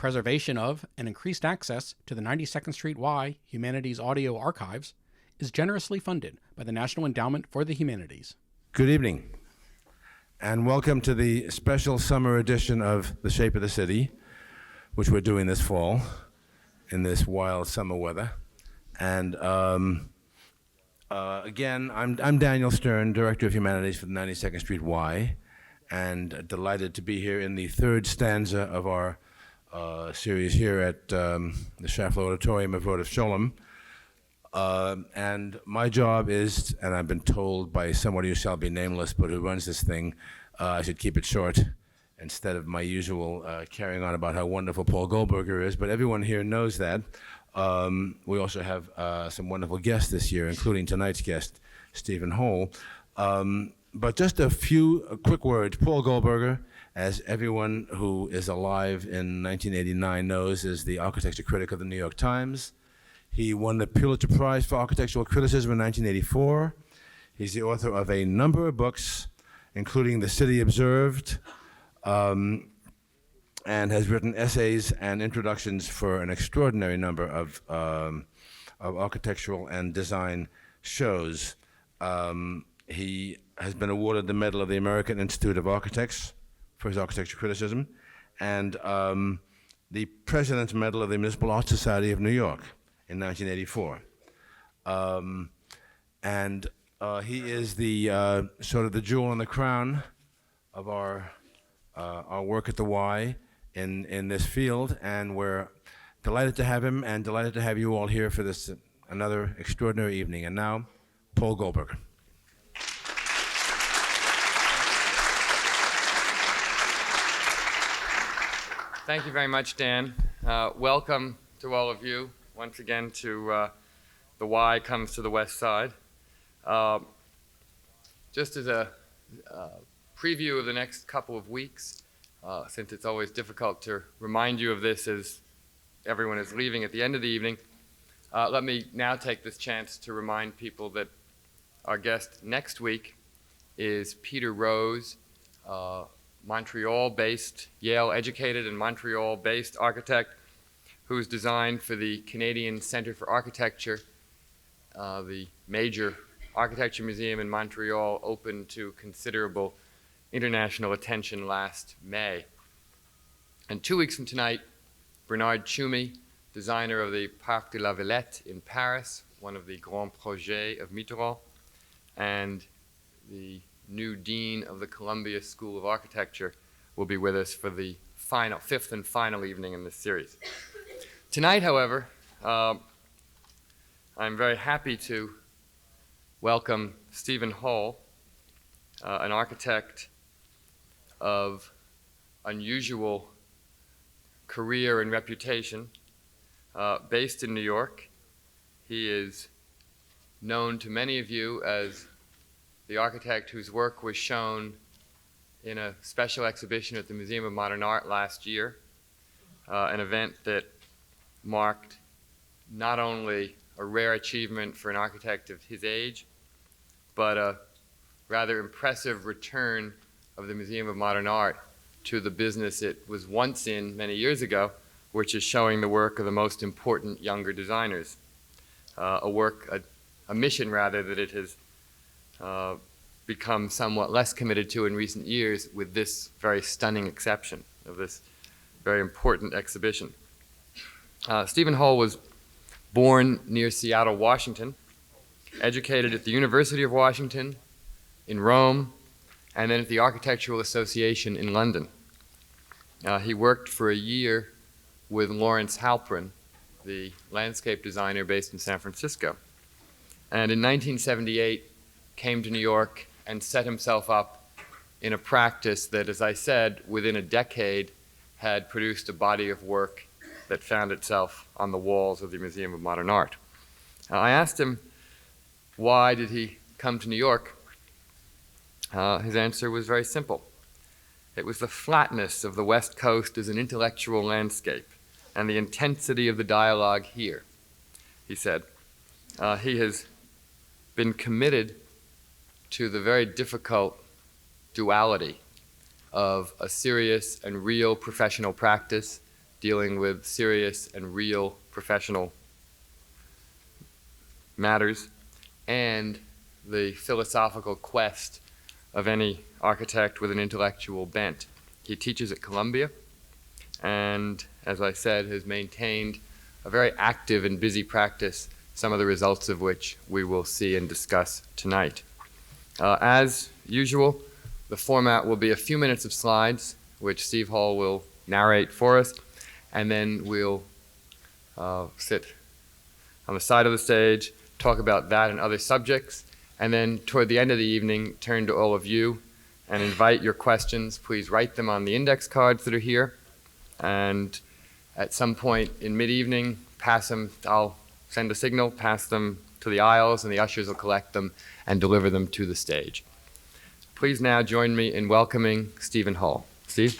preservation of and increased access to the 92nd Street Y Humanities Audio Archives is generously funded by the National Endowment for the Humanities. Good evening, and welcome to the special summer edition of The Shape of the City, which we're doing this fall in this wild summer weather. And again, I'm Daniel Stern, Director of Humanities for the 92nd Street Y, and delighted to be here in the third stanza of our series here at the Schaffler Auditorium of Votive Sholem. And my job is, and I've been told by somebody who shall be nameless, but who runs this thing, I should keep it short instead of my usual carrying on about how wonderful Paul Goldberger is, but everyone here knows that. We also have some wonderful guests this year, including tonight's guest, Stephen Holl. But just a few quick words. Paul Goldberger, as everyone who is alive in 1989 knows, is the architecture critic of the New York Times. He won the Pulitzer Prize for Architectural Criticism in 1984. He's the author of a number of books, including The City Observed, and has written essays and introductions for an extraordinary number of architectural and design shows. He has been awarded the Medal of the American Institute of Architects for his architecture criticism, and the President's Medal of the Municipal Art Society of New York in 1984. He is the sort of the jewel in the crown of our work at the Y in this field, and we're delighted to have him and delighted to have you all here for this another extraordinary evening. And now, Paul Goldberger. Thank you very much, Dan. Welcome to all of you once again to the Y Comes to the West Side. Just as a preview of the next couple of weeks, since it's always difficult to remind you of this as everyone is leaving at the end of the evening, let me now take this chance to remind people that our guest next week is Peter Rose, Montreal-based, Yale-educated and Montreal-based architect who's designed for the Canadian Centre for Architecture, the major architecture museum in Montreal, opened to considerable international attention last May. And 2 weeks from tonight, Bernard Tschumi, designer of the Parc de la Villette in Paris, one of the grands projets of Mitterrand, and the new dean of the Columbia School of Architecture, will be with us for the fifth and final evening in this series. Tonight, however, I'm very happy to welcome Stephen Holl, an architect of unusual career and reputation, based in New York. He is known to many of you as the architect whose work was shown in a special exhibition at the Museum of Modern Art last year, an event that marked not only a rare achievement for an architect of his age, but a rather impressive return of the Museum of Modern Art to the business it was once in many years ago, which is showing the work of the most important younger designers. A mission rather, that it has become somewhat less committed to in recent years, with this very stunning exception of this very important exhibition. Stephen Holl was born near Seattle, Washington, educated at the University of Washington, in Rome, and then at the Architectural Association in London. He worked for a year with Lawrence Halprin, the landscape designer based in San Francisco. And in 1978, came to New York and set himself up in a practice that, as I said, within a decade had produced a body of work that found itself on the walls of the Museum of Modern Art. I asked him, why did he come to New York? His answer was very simple. It was the flatness of the West Coast as an intellectual landscape and the intensity of the dialogue here, he said. He has been committed to the very difficult duality of a serious and real professional practice dealing with serious and real professional matters, and the philosophical quest of any architect with an intellectual bent. He teaches at Columbia, and as I said, has maintained a very active and busy practice, some of the results of which we will see and discuss tonight. As usual, the format will be a few minutes of slides, which Steve Holl will narrate for us, and then we'll sit on the side of the stage, talk about that and other subjects, and then toward the end of the evening, turn to all of you and invite your questions. Please write them on the index cards that are here, and at some point in mid-evening, pass them. I'll send a signal, pass them to the aisles, and the ushers will collect them and deliver them to the stage. Please now join me in welcoming Stephen Holl. Steve?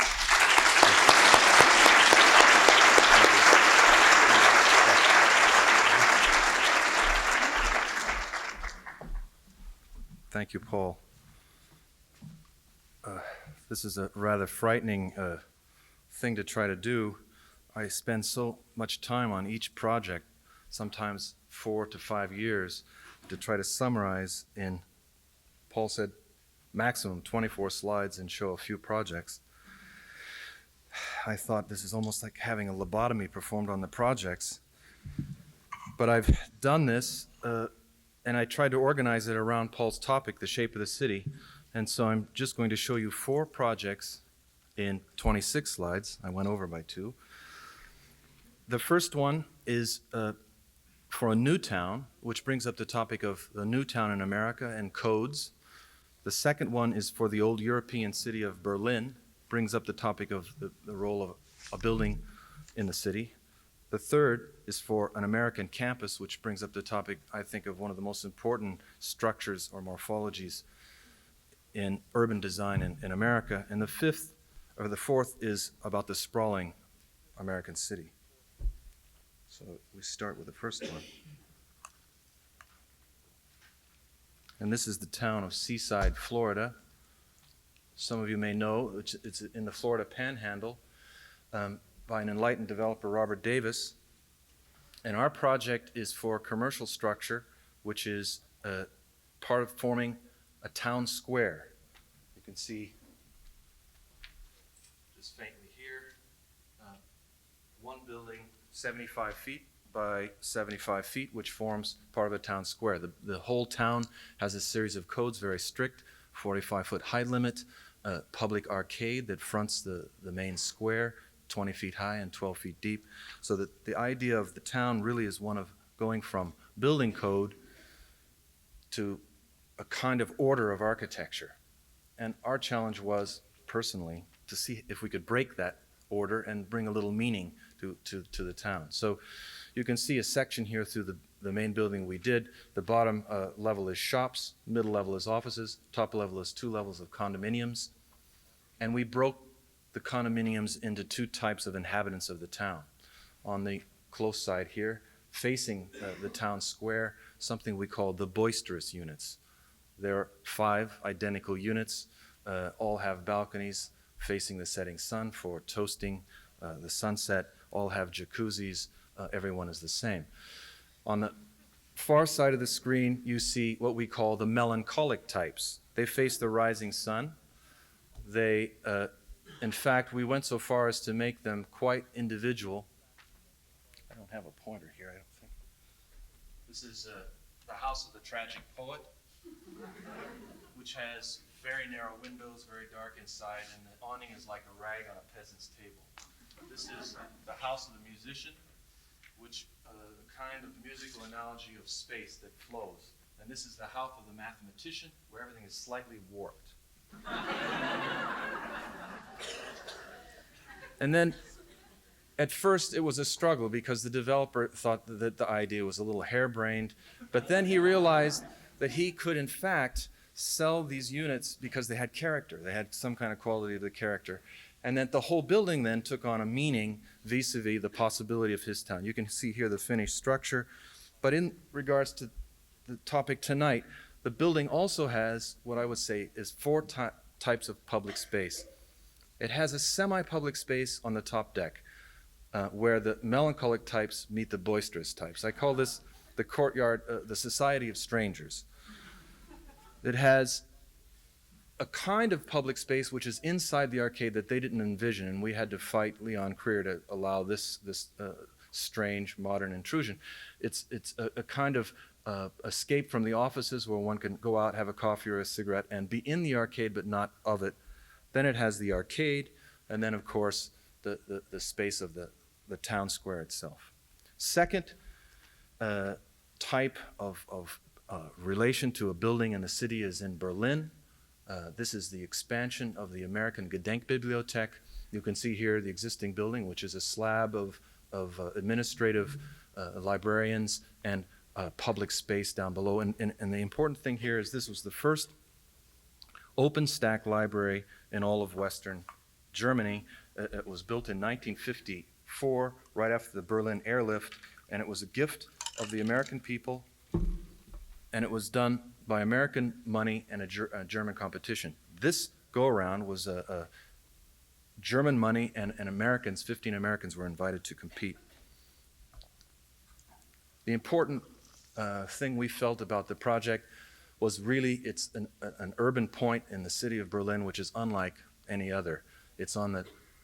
Thank you, Paul. This is a rather frightening thing to try to do. I spend so much time on each project, sometimes 4 to 5 years, to try to summarize in, Paul said, maximum 24 slides and show a few projects. I thought this is almost like having a lobotomy performed on the projects. But I've done this, and I tried to organize it around Paul's topic, the shape of the city. And so I'm just going to show you 4 projects in 26 slides. I went over by 2. The first one is for a new town, which brings up the topic of the new town in America and codes. The second one is for the old European city of Berlin, brings up the topic of the role of a building in the city. The third is for an American campus, which brings up the topic, I think, of one of the most important structures or morphologies in urban design in America. And the fourth is about the sprawling American city. So we start with the first one. And this is the town of Seaside, Florida. Some of you may know it's in the Florida Panhandle by an enlightened developer, Robert Davis. And our project is for commercial structure, which is part of forming a town square. You can see just faintly here, one building 75 feet by 75 feet, which forms part of a town square. The whole town has a series of codes, very strict, 45-foot height limit, public arcade that fronts the main square, 20 feet high and 12 feet deep. So that the idea of the town really is one of going from building code to a kind of order of architecture. And our challenge was, personally, to see if we could break that order and bring a little meaning to the town. So you can see a section here through the main building we did. The bottom level is shops, middle level is offices, top level is 2 levels of condominiums. And we broke the condominiums into 2 types of inhabitants of the town. On the close side here, facing the town square, something we call the boisterous units. There are 5 identical units, all have balconies facing the setting sun for toasting the sunset, all have jacuzzis, everyone is the same. On the far side of the screen, you see what we call the melancholic types. They face the rising sun. They, in fact, we went so far as to make them quite individual. I don't have a pointer here, I don't think. This is the house of the tragic poet, which has very narrow windows, very dark inside, and the awning is like a rag on a peasant's table. This is the house of the musician, which the kind of musical analogy of space that flows. And this is the house of the mathematician, where everything is slightly warped. And then, at first, it was a struggle because the developer thought that the idea was a little harebrained, but then he realized that he could, in fact, sell these units because they had character. They had some kind of quality of the character. And that the whole building then took on a meaning vis-a-vis the possibility of his town. You can see here the finished structure. But in regards to the topic tonight, the building also has what I would say is 4 types of public space. It has a semi-public space on the top deck. where the melancholic types meet the boisterous types. I call this the courtyard, the Society of Strangers. It has a kind of public space which is inside the arcade that they didn't envision, and we had to fight Leon Creer to allow this strange modern intrusion. It's a kind of escape from the offices where one can go out, have a coffee or a cigarette, and be in the arcade but not of it. Then it has the arcade, and then, of course, the space of the town square itself. Second type of relation to a building in the city is in Berlin. This is the expansion of the American Gedenkbibliothek. You can see here the existing building, which is a slab of administrative librarians and public space down below. And the important thing here is this was the first open stack library in all of Western Germany. It was built in 1954, right after the Berlin airlift, and it was a gift of the American people, and it was done by American money and a German competition. This go-around was a German money, and Americans, 15 Americans were invited to compete. The important thing we felt about the project was really it's an urban point in the city of Berlin which is unlike any other. It's on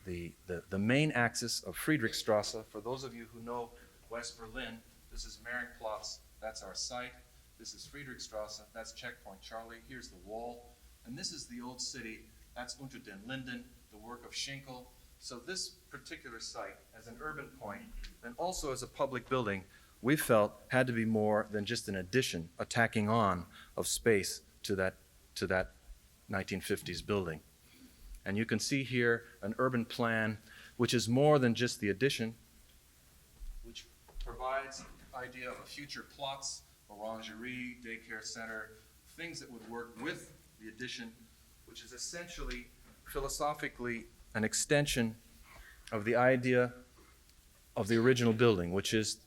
the main axis of Friedrichstrasse. For those of you who know West Berlin, this is Marienplatz, that's our site. This is Friedrichstrasse, that's Checkpoint Charlie. Here's the wall. And this is the old city, that's Unter den Linden, the work of Schinkel. So this particular site, as an urban point, and also as a public building, we felt had to be more than just an addition, a tacking on of space to that 1950s building. And you can see here an urban plan which is more than just the addition, which provides the idea of future plots, orangerie, daycare center, things that would work with the addition, which is essentially philosophically an extension of the idea of the original building, which is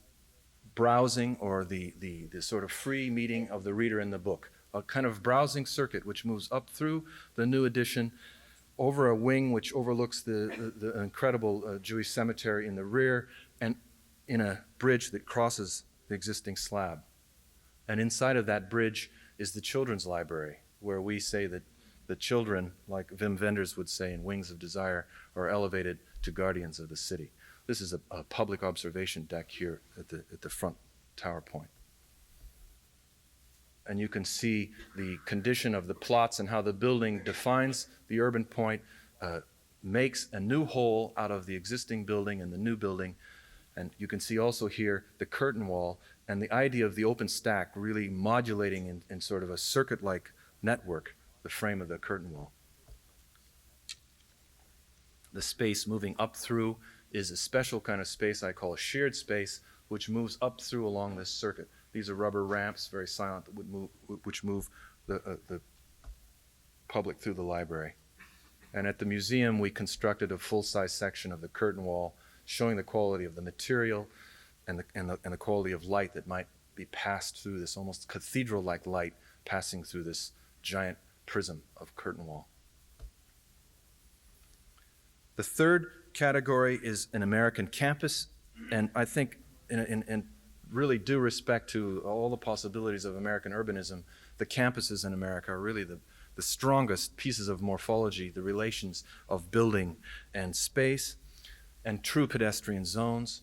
browsing, or the sort of free meeting of the reader in the book, a kind of browsing circuit which moves up through the new addition, over a wing which overlooks the incredible Jewish cemetery in the rear, and in a bridge that crosses the existing slab. And inside of that bridge is the children's library, where we say that the children, like Wim Wenders would say in Wings of Desire, are elevated to guardians of the city. This is a public observation deck here at the front tower point. And you can see the condition of the plots and how the building defines the urban point, makes a new whole out of the existing building and the new building. And you can see also here the curtain wall and the idea of the open stack really modulating in sort of a circuit-like network the frame of the curtain wall. The space moving up through is a special kind of space I call a shared space, which moves up through along this circuit. These are rubber ramps, very silent, that would move, which move the public through the library. And at the museum, we constructed a full-size section of the curtain wall, showing the quality of the material and the quality of light that might be passed through this almost cathedral-like light passing through this giant prism of curtain wall. The third category is an American campus, and I think in really due respect to all the possibilities of American urbanism, the campuses in America are really the strongest pieces of morphology, the relations of building and space and true pedestrian zones.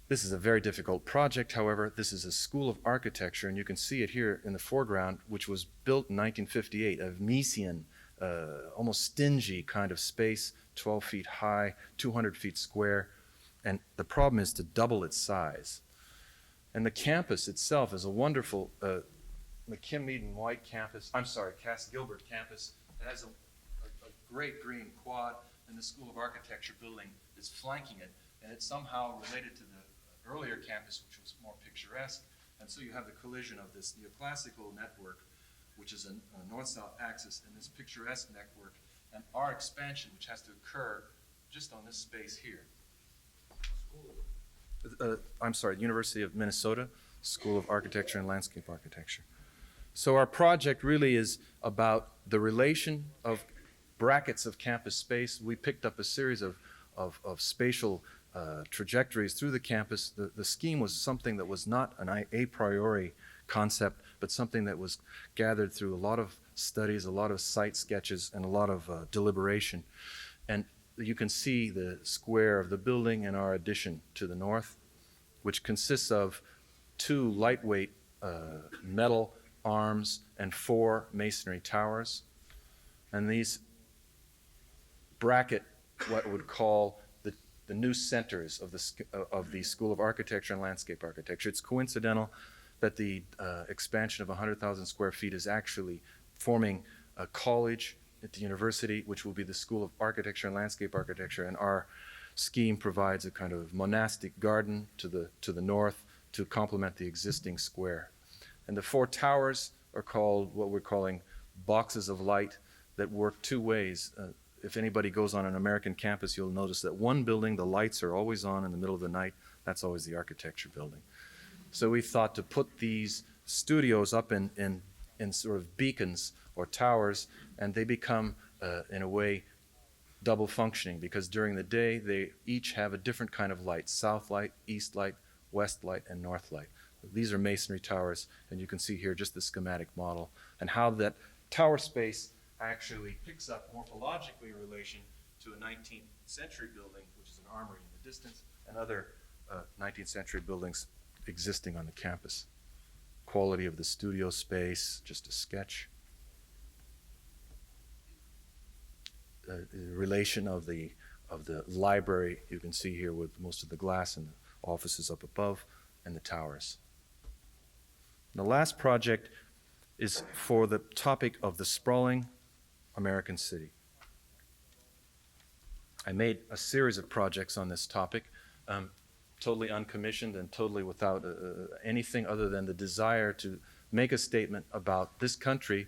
This is a very difficult project, however. This is a school of architecture, and you can see it here in the foreground, which was built in 1958, a Miesian, almost stingy kind of space, 12 feet high, 200 feet square, and the problem is to double its size. And the campus itself is a wonderful McKim-Meaden-White campus, Cass-Gilbert campus. It has a great green quad, and the School of Architecture building is flanking it, and it's somehow related to the earlier campus, which was more picturesque, and so you have the collision of this neoclassical network, which is a north-south axis, and this picturesque network, and our expansion, which has to occur just on this space here. University of Minnesota, School of Architecture and Landscape Architecture. So our project really is about the relation of brackets of campus space. We picked up a series of spatial trajectories through the campus. The scheme was something that was not an a priori concept, but something that was gathered through a lot of studies, a lot of site sketches, and a lot of deliberation. And you can see the square of the building and our addition to the north, which consists of 2 lightweight metal arms and 4 masonry towers. And these bracket what would call the new centers of the School of Architecture and Landscape Architecture. It's coincidental that the expansion of 100,000 square feet is actually forming a college at the university, which will be the School of Architecture and Landscape Architecture, and our scheme provides a kind of monastic garden to the north to complement the existing square. And the 4 towers are called what we're calling boxes of light that work 2 ways. If anybody goes on an American campus, you'll notice that one building, the lights are always on in the middle of the night. That's always the architecture building. So we thought to put these studios up in sort of beacons or towers, and they become, in a way, double functioning, because during the day they each have a different kind of light: south light, east light, west light, and north light. These are masonry towers, and you can see here just the schematic model and how that tower space actually picks up morphologically a relation to a 19th century building, which is an armory in the distance, and other 19th century buildings existing on the campus. Quality of the studio space, just a sketch. The relation of the library, you can see here with most of the glass and the offices up above, and the towers. The last project is for the topic of the sprawling American city. I made a series of projects on this topic, totally uncommissioned and totally without anything other than the desire to make a statement about this country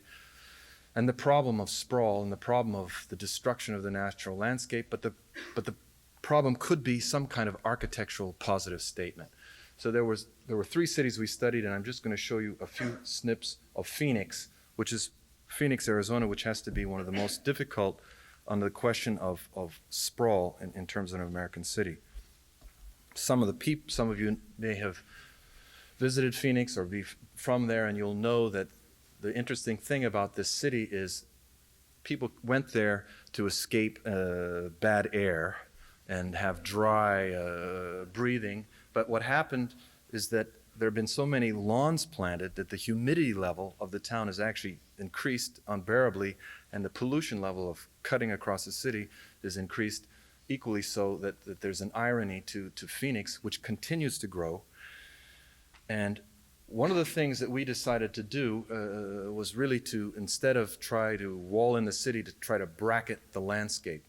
and the problem of sprawl and the problem of the destruction of the natural landscape, but the problem could be some kind of architectural positive statement. So there were 3 cities we studied, and I'm just going to show you a few snips of Phoenix, which is Phoenix, Arizona, which has to be one of the most difficult on the question of sprawl in terms of an American city. Some of you may have visited Phoenix or be from there, and you'll know that the interesting thing about this city is people went there to escape bad air and have dry breathing. But what happened is that there have been so many lawns planted that the humidity level of the town has actually increased unbearably, and the pollution level of cutting across the city is increased equally, so that there's an irony to Phoenix, which continues to grow. And one of the things that we decided to do was really to, instead of try to wall in the city, to try to bracket the landscape.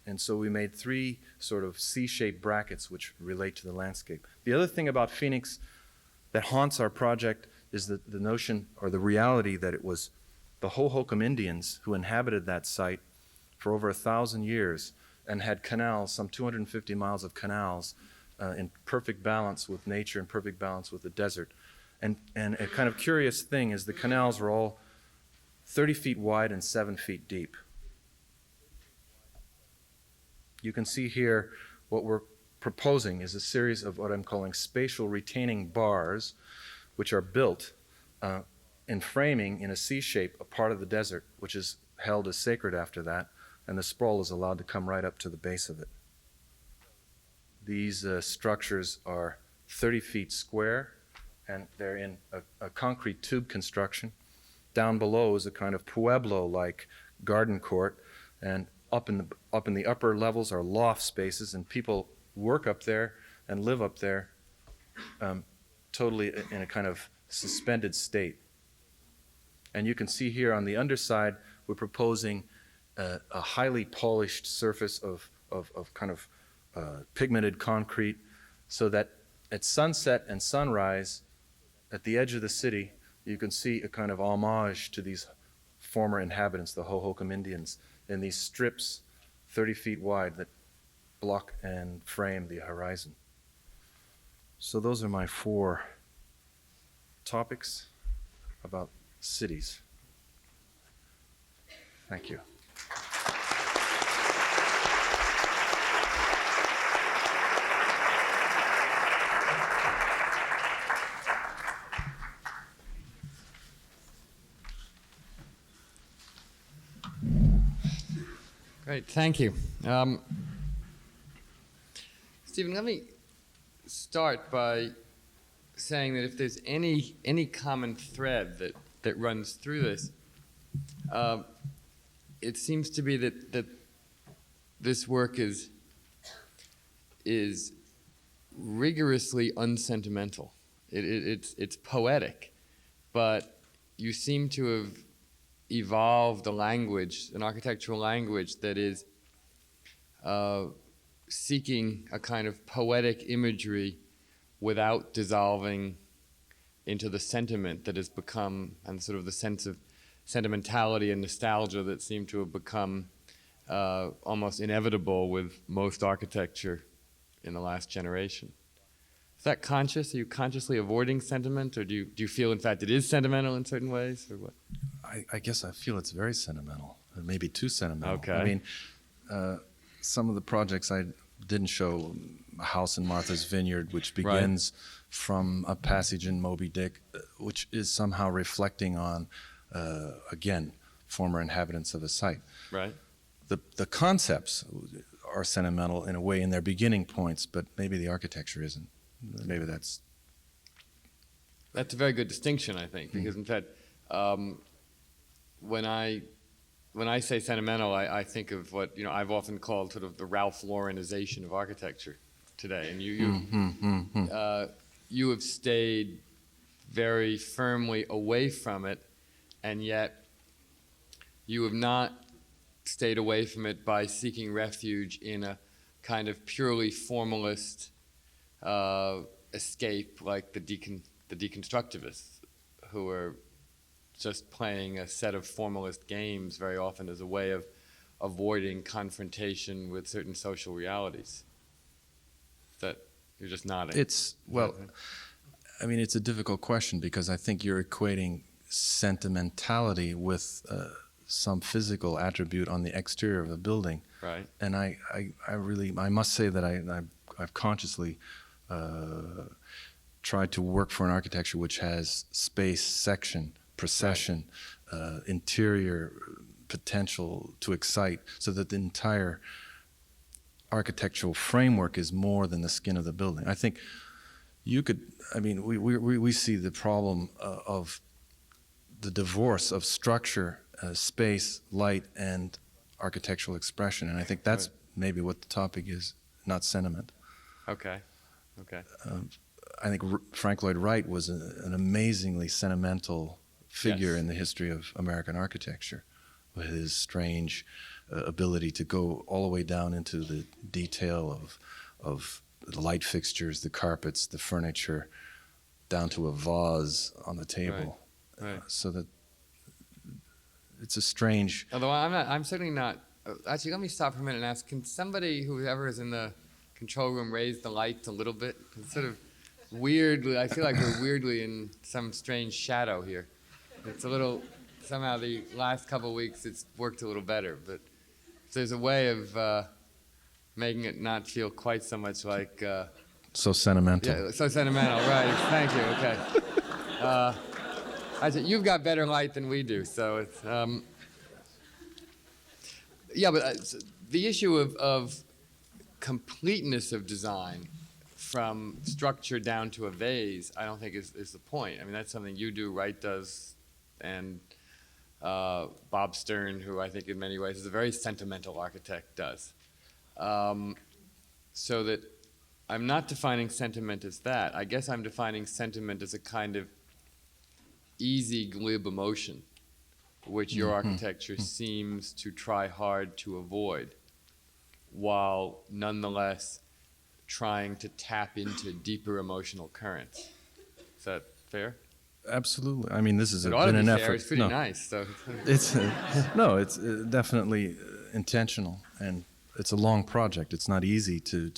And so we made 3 sort of C-shaped brackets which relate to the landscape. The other thing about Phoenix that haunts our project is the notion or the reality that it was the Hohokam Indians who inhabited that site for over 1,000 years and had canals, some 250 miles of canals, in perfect balance with nature and perfect balance with the desert. And a kind of curious thing is the canals were all 30 feet wide and 7 feet deep. You can see here what we're proposing is a series of what I'm calling spatial retaining bars, which are built in framing in a C shape, a part of the desert, which is held as sacred after that, and the sprawl is allowed to come right up to the base of it. These structures are 30 feet square, and they're in a concrete tube construction. Down below is a kind of pueblo-like garden court, and up in the upper levels are loft spaces, and people work up there and live up there totally in a kind of suspended state. And you can see here on the underside, we're proposing a highly polished surface of kind of pigmented concrete, so that at sunset and sunrise, at the edge of the city, you can see a kind of homage to these former inhabitants, the Hohokam Indians, in these strips 30 feet wide that block and frame the horizon. So those are my 4 topics about cities. Thank you. Great, thank you. Stephen, let me start by saying that if there's any common thread that runs through this, it seems to be that this work is rigorously unsentimental. It's poetic, but you seem to have evolved a language, an architectural language that is seeking a kind of poetic imagery without dissolving into the sentiment that has become, and sort of the sense of sentimentality and nostalgia that seem to have become almost inevitable with most architecture in the last generation. Is that conscious? Are you consciously avoiding sentiment, or do you feel, in fact, it is sentimental in certain ways, or what? I guess I feel it's very sentimental, maybe too sentimental. Okay. I mean, some of the projects I didn't show, A House in Martha's Vineyard, which begins from a passage in Moby Dick, which is somehow reflecting on, again, former inhabitants of a site. Right. The concepts are sentimental in a way in their beginning points, but maybe the architecture isn't. Maybe that's a very good distinction, I think, because in fact, when I say sentimental, I think of what I've often called sort of the Ralph Laurenization of architecture today, and you have stayed very firmly away from it, and yet you have not stayed away from it by seeking refuge in a kind of purely formalist escape, like the deconstructivists, who are just playing a set of formalist games very often as a way of avoiding confrontation with certain social realities. That you're just nodding. It's a difficult question, because I think you're equating sentimentality with some physical attribute on the exterior of a building. Right. And I must say that I've consciously tried to work for an architecture which has space, section, procession, interior potential to excite, so that the entire architectural framework is more than the skin of the building. I think we see the problem of the divorce of structure, space, light, and architectural expression, and I think that's maybe what the topic is, not sentiment. Okay. I think Frank Lloyd Wright was an amazingly sentimental figure in the history of American architecture, with his strange ability to go all the way down into the detail of the light fixtures, the carpets, the furniture, down to a vase on the table. Right. So that it's a strange. Although I'm certainly not. Actually, let me stop for a minute and ask: can somebody, whoever is in the control room, raise the lights a little bit? It's sort of weirdly. I feel like we're weirdly in some strange shadow here. It's a little. Somehow the last couple of weeks it's worked a little better, but if there's a way of making it not feel quite so much like. So sentimental. Yeah, so sentimental. Right. Thank you. Okay. Actually, you've got better light than we do, so it's. The issue of completeness of design, from structure down to a vase, I don't think is the point. I mean, that's something you do, Wright does, and Bob Stern, who I think in many ways is a very sentimental architect, does. So that I'm not defining sentiment as that. I guess I'm defining sentiment as a kind of easy, glib emotion, which your architecture seems to try hard to avoid, while nonetheless trying to tap into deeper emotional currents. Is that fair? Absolutely. I mean, this has It been ought to be an fair. effort. It's pretty nice. So. It's definitely intentional, and it's a long project. It's not easy to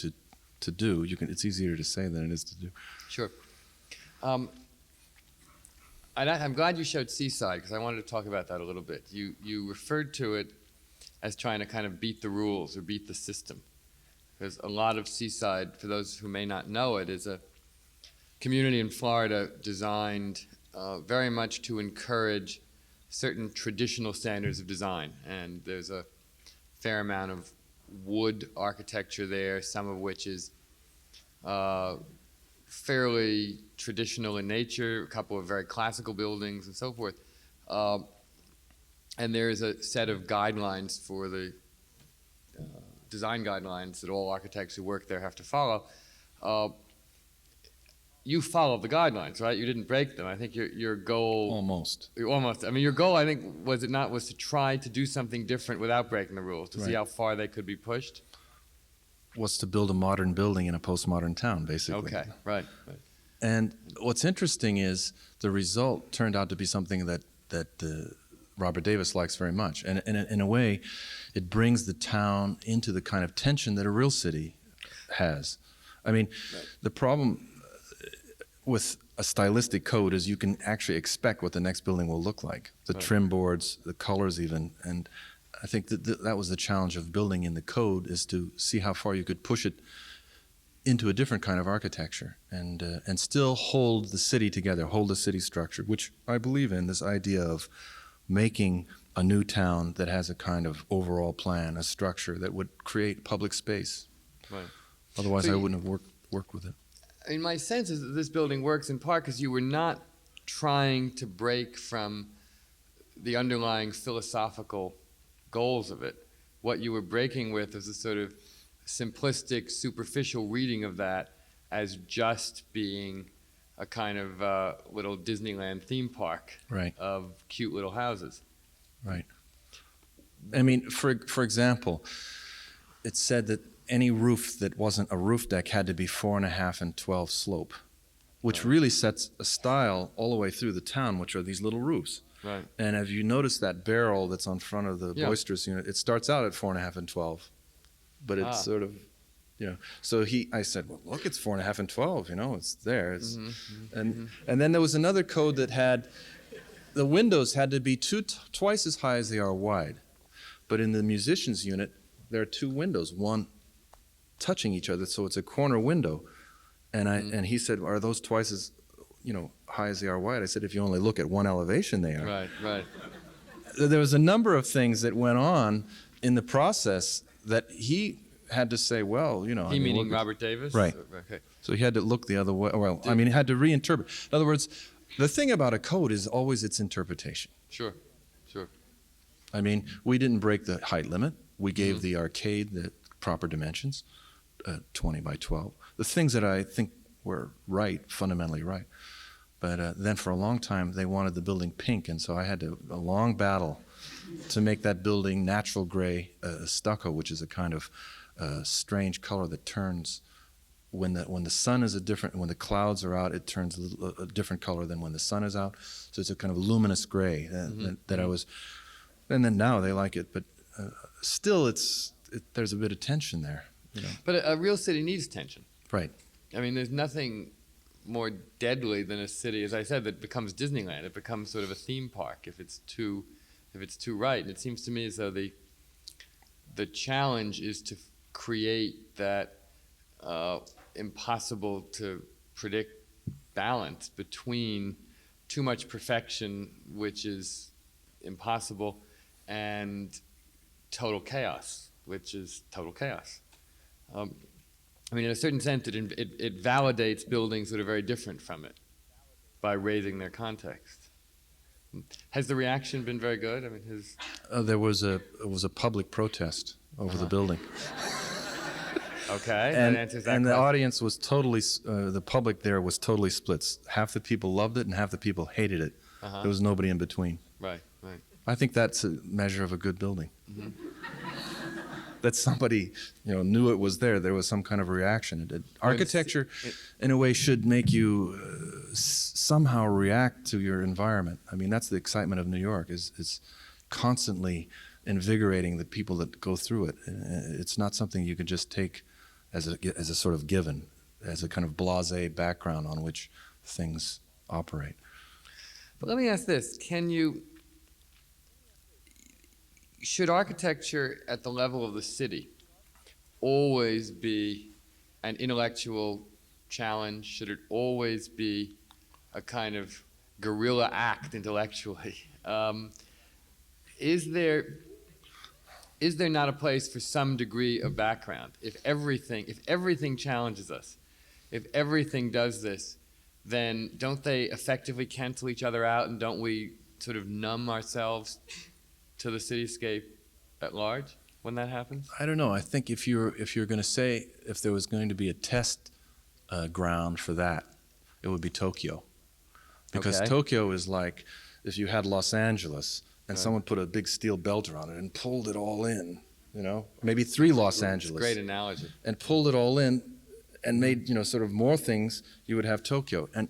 do. It's easier to say than it is to do. Sure. I'm glad you showed Seaside, because I wanted to talk about that a little bit. You referred to it as trying to kind of beat the rules or beat the system. Because a lot of Seaside, for those who may not know it, is a community in Florida designed very much to encourage certain traditional standards of design. And there's a fair amount of wood architecture there, some of which is fairly traditional in nature, a couple of very classical buildings and so forth. And there is a set of guidelines for the design guidelines that all architects who work there have to follow. You followed the guidelines, right? You didn't break them. I think your goal... Almost. Almost. I mean, your goal, I think, was to try to do something different without breaking the rules, to see Right. how far they could be pushed? Was to build a modern building in a postmodern town, basically. Okay, right. And what's interesting is the result turned out to be something that Robert Davis likes very much. And in a way, it brings the town into the kind of tension that a real city has. I mean, the problem with a stylistic code is you can actually expect what the next building will look like. The trim boards, the colors even. And I think that was the challenge of building in the code, is to see how far you could push it into a different kind of architecture and still hold the city together, hold the city structure, which I believe in, this idea of making a new town that has a kind of overall plan, a structure that would create public space. Right. Otherwise, So I wouldn't have worked with it. I mean, my sense is that this building works in part because you were not trying to break from the underlying philosophical goals of it. What you were breaking with is a sort of simplistic, superficial reading of that as just being a kind of little Disneyland theme park Right. of cute little houses. Right. I mean, for example, it said that any roof that wasn't a roof deck had to be 4.5 and 12 slope, which really sets a style all the way through the town, which are these little roofs. Right. And if you notice that barrel that's on front of the Yeah. boisterous unit, it starts out at 4.5 and 12, but it's sort of, So I said, well, look, it's 4.5 and 12. It's there. And then there was another code that had the windows had to be twice as high as they are wide, but in the musicians unit there are two windows, one touching each other, so it's a corner window. And he said, are those twice as high as they are wide? I said, if you only look at one elevation, they are. Right. There was a number of things that went on in the process that he had to say, well, He meaning Robert Davis? Right. Okay. So he had to look the other way. Well, he had to reinterpret. In other words, the thing about a code is always its interpretation. Sure. I mean, we didn't break the height limit. We gave the arcade the proper dimensions, 20 by 12. The things that I think were right, fundamentally right. But then for a long time, they wanted the building pink, and so I had a long battle to make that building natural gray stucco, which is a kind of strange color that turns when the sun is when the clouds are out, it turns a different color than when the sun is out. So it's a kind of luminous gray that I was. And then now they like it, but still there's a bit of tension there. But a real city needs tension. Right. I mean, there's nothing more deadly than a city, as I said, that becomes Disneyland. It becomes sort of a theme park if it's too right. And it seems to me as though the challenge is to create that impossible to predict balance between too much perfection, which is impossible, and total chaos, which is total chaos. I mean, in a certain sense, it validates buildings that are very different from it by raising their context. Has the reaction been very good? I mean, There was a public protest over the building. Okay, And that answers that the question. audience was totally, the public there was totally split. Half the people loved it and half the people hated it. There was nobody in between. Right. I think that's a measure of a good building. That somebody, knew it was there. There was some kind of reaction. Architecture, in a way, should make you somehow react to your environment. I mean, that's the excitement of New York. Is constantly invigorating the people that go through it. It's not something you can just take as a sort of given, as a kind of blasé background on which things operate. But let me ask this: should architecture at the level of the city always be an intellectual challenge? Should it always be a kind of guerrilla act intellectually? Is there is there not a place for some degree of background? If everything challenges us, if everything does this, then don't they effectively cancel each other out, and don't we sort of numb ourselves to the cityscape at large when that happens? I don't know. I think if you're going to say if there was going to be a test ground for that, it would be Tokyo, because Okay. Tokyo is like if you had Los Angeles and Right. someone put a big steel belt around it and pulled it all in, maybe 3 Los Angeles, Great analogy. and pulled it all in and made sort of more things, you would have Tokyo. And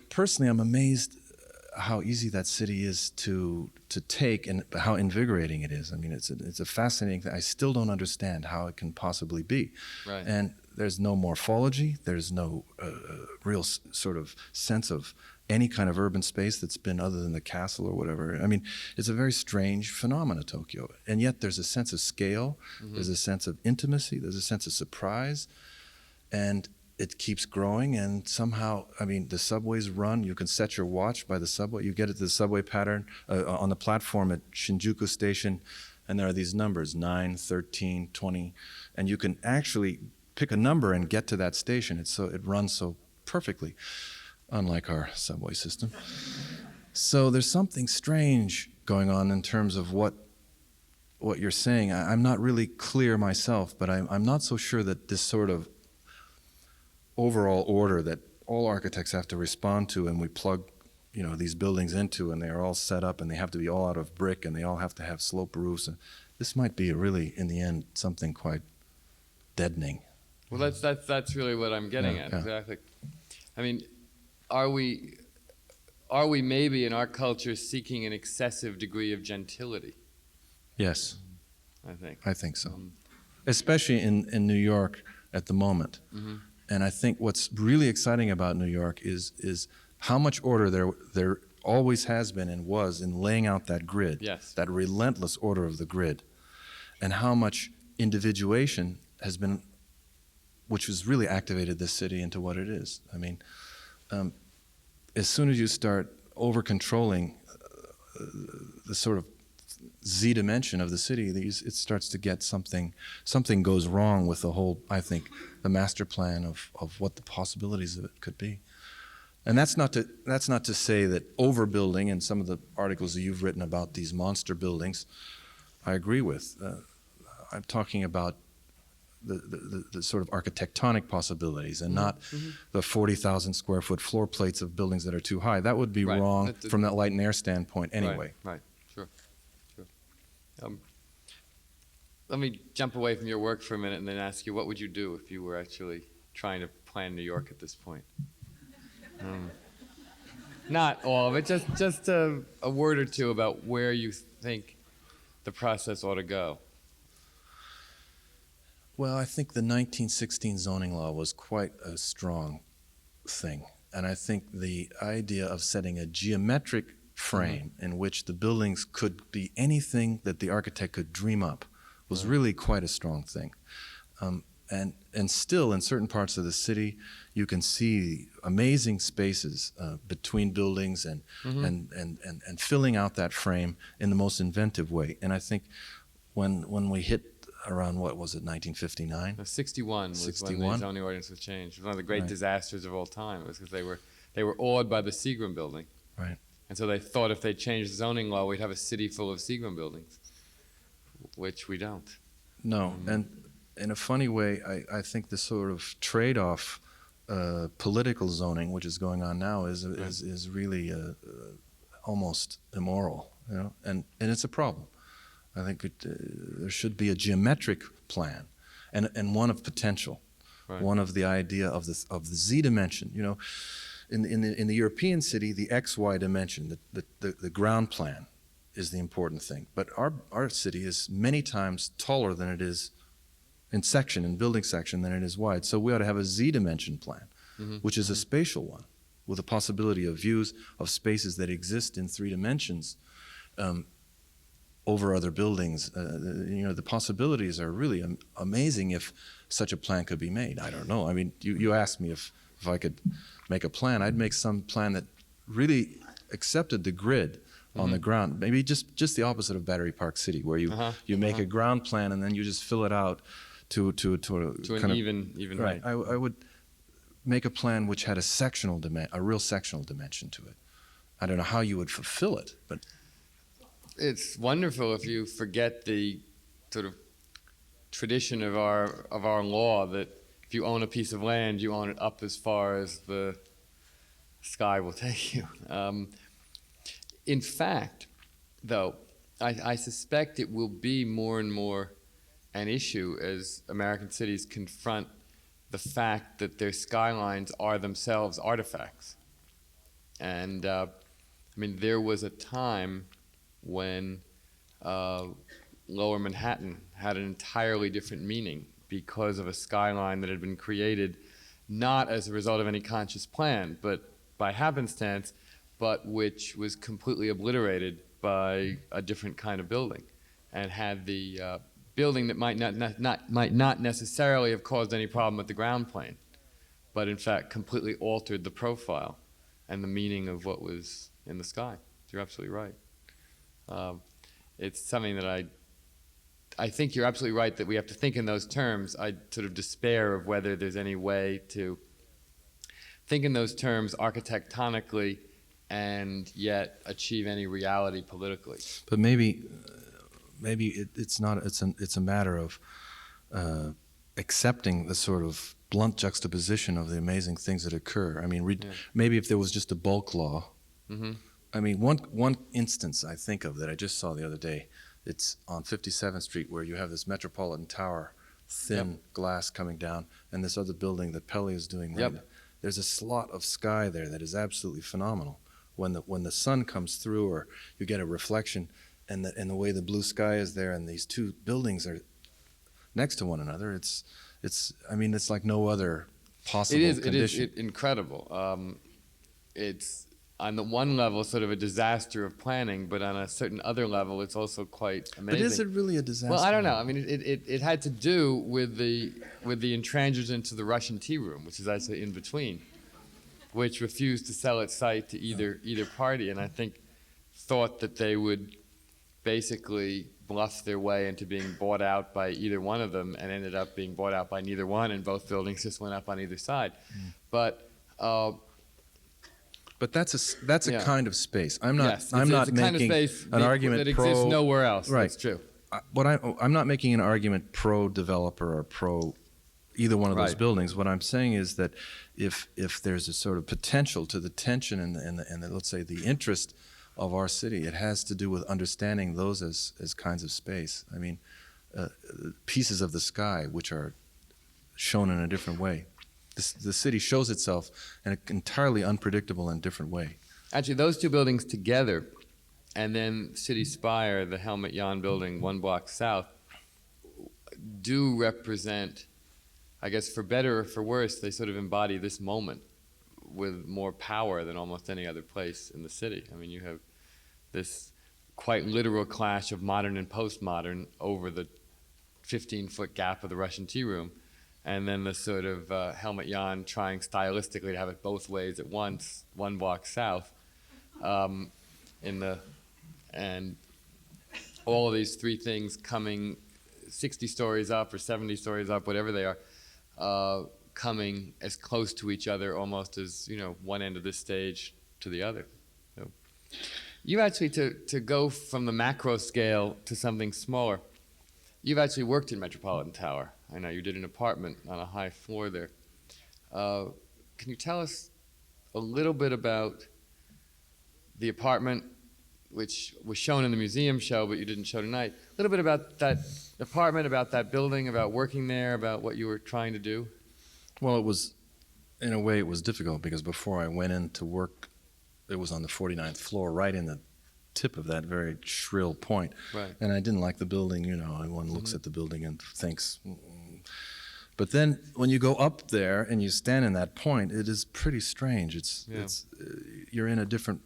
personally, I'm amazed how easy that city is to take and how invigorating it is. I mean, it's a fascinating thing. I still don't understand how it can possibly be. Right. And there's no morphology. There's no real sort of sense of any kind of urban space that's been other than the castle or whatever. I mean, it's a very strange phenomenon, Tokyo. And yet there's a sense of scale. There's a sense of intimacy. There's a sense of surprise. And it keeps growing, and somehow, I mean, the subways run. You can set your watch by the subway. You get it to the subway pattern on the platform at Shinjuku Station, and there are these numbers, 9, 13, 20, and you can actually pick a number and get to that station. It runs so perfectly, unlike our subway system. So there's something strange going on in terms of what you're saying. I'm not really clear myself, but I'm not so sure that this sort of overall order that all architects have to respond to, and we plug these buildings into, and they're all set up, and they have to be all out of brick, and they all have to have slope roofs. And this might be really, in the end, something quite deadening. Well, that's really what I'm getting at. Yeah. Exactly. I mean, are we maybe in our culture seeking an excessive degree of gentility? Yes, I think so. Especially in New York at the moment. And I think what's really exciting about New York is how much order there always has been and was in laying out that grid, Yes. that relentless order of the grid, and how much individuation has been, which has really activated this city into what it is. I mean, as soon as you start over-controlling the sort of Z dimension of the city, it starts to get something goes wrong with the whole, I think, the master plan of what the possibilities of it could be. And that's not to say that overbuilding, and some of the articles that you've written about these monster buildings, I agree with. I'm talking about the sort of architectonic possibilities, and not the 40,000 square foot floor plates of buildings that are too high. That would be Right. wrong from that light and air standpoint anyway. Right. Sure. Let me jump away from your work for a minute and then ask you, what would you do if you were actually trying to plan New York at this point? Not all of it, just a word or two about where you think the process ought to go. Well, I think the 1916 zoning law was quite a strong thing. And I think the idea of setting a geometric frame in which the buildings could be anything that the architect could dream up was really quite a strong thing. And still, in certain parts of the city, you can see amazing spaces between buildings and filling out that frame in the most inventive way. And I think when we hit around, what was it, 1959? 61 was when 61? the zoning ordinance was changed. It was one of the great Right. disasters of all time. It was because they were awed by the Seagram building. Right. And so they thought if they changed the zoning law, we'd have a city full of Seagram buildings, which we don't. No, and in a funny way, I think the sort of trade-off political zoning, which is going on now, is really almost immoral, and it's a problem. I think there should be a geometric plan, and one of potential, Right. one of the idea of the Z dimension. In the European city, the XY dimension, the ground plan, is the important thing. But our city is many times taller than it is in building section than it is wide. So we ought to have a Z dimension plan, which is a spatial one, with the possibility of views of spaces that exist in 3 dimensions over other buildings. The possibilities are really amazing if such a plan could be made. I don't know. I mean, you asked me if I could make a plan. I'd make some plan that really accepted the grid on the ground. Maybe just the opposite of Battery Park City, where you make a ground plan and then you just fill it out to an even right. I would make a plan which had a real sectional dimension to it. I don't know how you would fulfill it, but it's wonderful if you forget the sort of tradition of our law that if you own a piece of land, you own it up as far as the sky will take you. In fact, though, I suspect it will be more and more an issue as American cities confront the fact that their skylines are themselves artifacts. And I mean, there was a time when Lower Manhattan had an entirely different meaning because of a skyline that had been created not as a result of any conscious plan, but by happenstance, but which was completely obliterated by a different kind of building, and had the building that might not necessarily have caused any problem with the ground plane, but in fact completely altered the profile and the meaning of what was in the sky. You're absolutely right. It's something that I think you're absolutely right that we have to think in those terms. I sort of despair of whether there's any way to think in those terms architectonically and yet achieve any reality politically. But maybe it's not. It's a matter of accepting the sort of blunt juxtaposition of the amazing things that occur. I mean, maybe if there was just a bulk law. Mm-hmm. I mean, one instance I think of that I just saw the other day. It's on 57th Street where you have this Metropolitan Tower, thin glass coming down, and this other building that Pele is doing. Right. There's a slot of sky there that is absolutely phenomenal. When the sun comes through, or you get a reflection, and the way the blue sky is there, and these two buildings are next to one another. It's like no other possible condition. It is incredible. It's on the one level sort of a disaster of planning, but on a certain other level, it's also quite amazing. But is it really a disaster? Well, I don't know. I mean, it had to do with the intransigence of the Russian tea room, which is actually in between, which refused to sell its site to either party, and I think thought that they would basically bluff their way into being bought out by either one of them, and ended up being bought out by neither one, and both buildings just went up on either side. But that's a kind of space. I'm not it's making kind of space an argument that pro. exists nowhere else. Right. That's true. I'm not making an argument pro developer or pro either one of those buildings. What I'm saying is that if there's a sort of potential to the tension and the let's say the interest of our city, it has to do with understanding those as kinds of space. I mean, pieces of the sky which are shown in a different way. The city shows itself in an entirely unpredictable and different way. Actually, those two buildings together, and then City Spire, the Helmut Jahn building 1 block south, do represent, I guess for better or for worse, they sort of embody this moment with more power than almost any other place in the city. I mean, you have this quite literal clash of modern and postmodern over the 15-foot gap of the Russian tea room, and then the sort of Helmut Jahn trying stylistically to have it both ways at once, 1 block south, and all of these three things coming 60 stories up or 70 stories up, whatever they are, coming as close to each other almost as, one end of this stage to the other. So you actually, to go from the macro scale to something smaller, you've actually worked in Metropolitan Tower. I know you did an apartment on a high floor there. Can you tell us a little bit about the apartment, which was shown in the museum show, but you didn't show tonight? A little bit about that apartment, about that building, about working there, about what you were trying to do? Well, in a way, it was difficult because before I went in to work, it was on the 49th floor, right in the tip of that very shrill point. Right. And I didn't like the building, and one looks at the building and thinks. But then when you go up there and you stand in that point, it is pretty strange. It's you're in a different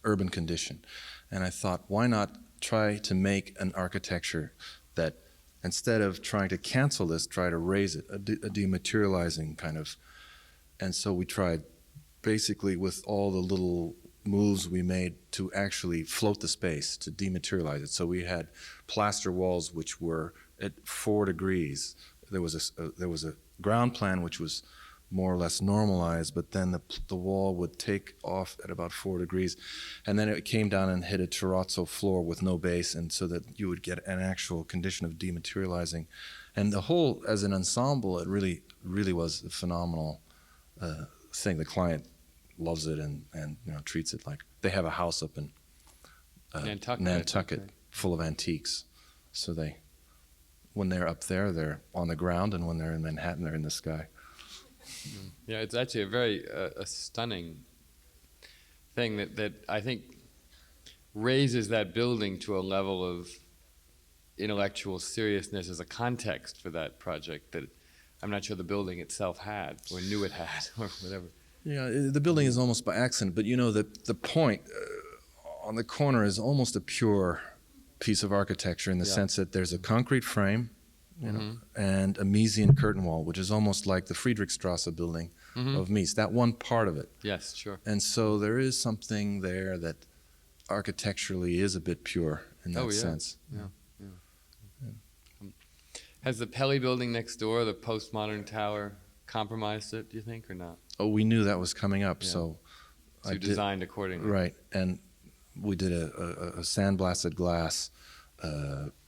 urban condition. And I thought, why not try to make an architecture that, instead of trying to cancel this, try to raise it, a dematerializing kind of. And so we tried basically with all the little moves we made to actually float the space, to dematerialize it. So we had plaster walls which were at 4 degrees. There was a ground plan which was more or less normalized, but then the wall would take off at about 4 degrees, and then it came down and hit a terrazzo floor with no base, and so that you would get an actual condition of dematerializing. And the whole, as an ensemble, it really was a phenomenal thing. The client loves it and treats it like they have a house up in Nantucket full of antiques. So when they're up there, they're on the ground, and when they're in Manhattan, they're in the sky. Yeah, it's actually a very a stunning thing that I think raises that building to a level of intellectual seriousness as a context for that project that I'm not sure the building itself had or knew it had or whatever. Yeah, the building is almost by accident, but the point on the corner is almost a pure piece of architecture in the sense that there's a concrete frame, and a Miesian curtain wall, which is almost like the Friedrichstrasse building of Mies, that one part of it. Yes, sure. And so there is something there that architecturally is a bit pure in that sense. Yeah. Has the Pelly building next door, the postmodern tower, compromised it, do you think, or not? Oh, we knew that was coming up, so you designed accordingly. Right, and we did a sandblasted glass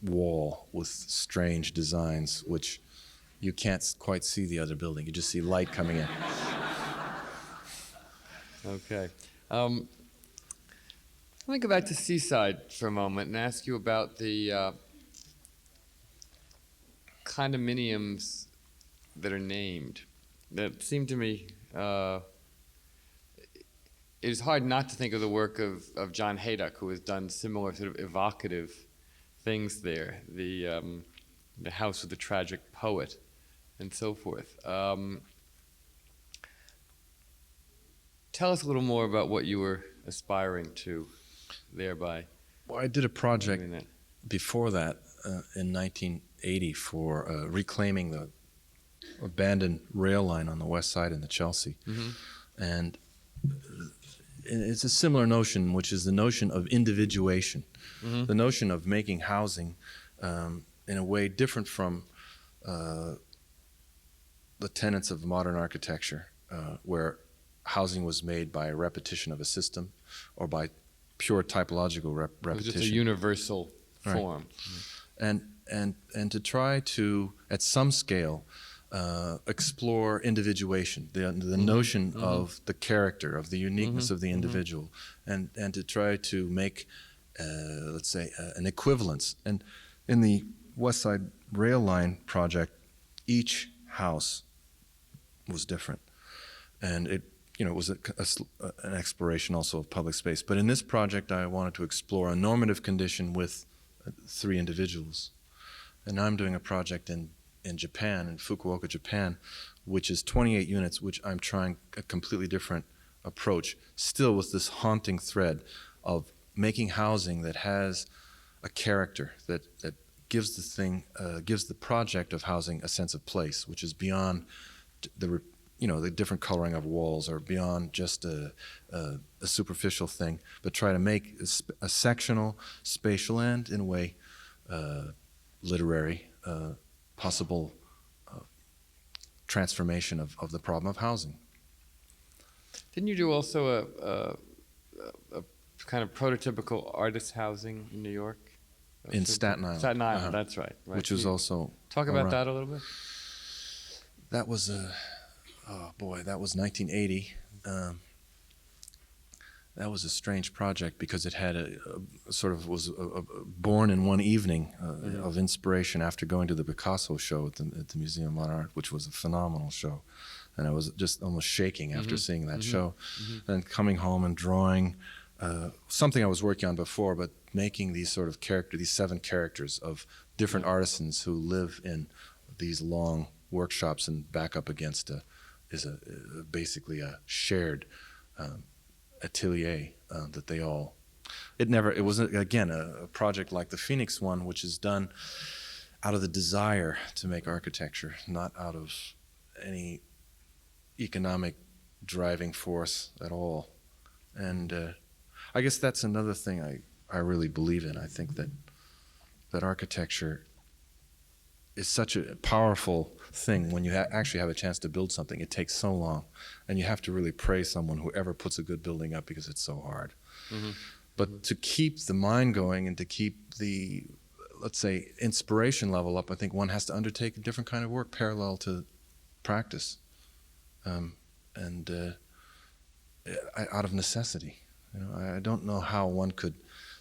wall with strange designs, which you can't quite see the other building. You just see light coming in. Okay. Let me go back to Seaside for a moment and ask you about the condominiums that are named. That seem to me, it is hard not to think of the work of John Haydock, who has done similar sort of evocative things there. The House of the Tragic Poet and so forth. Tell us a little more about what you were aspiring to thereby. Well, I did a project before that in 1980 for reclaiming the abandoned rail line on the west side in the Chelsea. And it's a similar notion, which is the notion of individuation, the notion of making housing in a way different from the tenets of modern architecture, where housing was made by a repetition of a system or by pure typological repetition. It was just a universal form. And to try to, at some scale, explore individuation, the notion of the character, of the uniqueness of the individual, and to try to make, let's say, an equivalence. And in the West Side Rail Line project, each house was different. And it was an exploration also of public space. But in this project, I wanted to explore a normative condition with 3 individuals. And I'm doing a project in Japan, in Fukuoka, Japan, which is 28 units, which I'm trying a completely different approach, still with this haunting thread of making housing that has a character, that gives the project of housing a sense of place, which is beyond the different coloring of walls or beyond just a superficial thing, but try to make a sectional, spatial, and in a way literary possible transformation of the problem of housing. Didn't you do also a kind of prototypical artist housing in New York? In Staten Island. Staten Island, that's right. Which was also talk about that a little bit. That was that was 1980. That was a strange project because it had was born in one evening of inspiration after going to the Picasso show at the Museum of Modern Art, which was a phenomenal show. And I was just almost shaking after seeing that show. And coming home and drawing something I was working on before, but making these sort of these 7 characters of different artisans who live in these long workshops and back up against basically a shared atelier that they all. It was again a project like the Phoenix one, which is done out of the desire to make architecture, not out of any economic driving force at all. And I guess that's another thing I really believe in. I think that architecture is such a powerful thing when you actually have a chance to build something. It takes so long, and you have to really praise someone who ever puts a good building up because it's so hard. But to keep the mind going and to keep the, let's say, inspiration level up, I think one has to undertake a different kind of work parallel to practice, and out of necessity. You know, I don't know how one could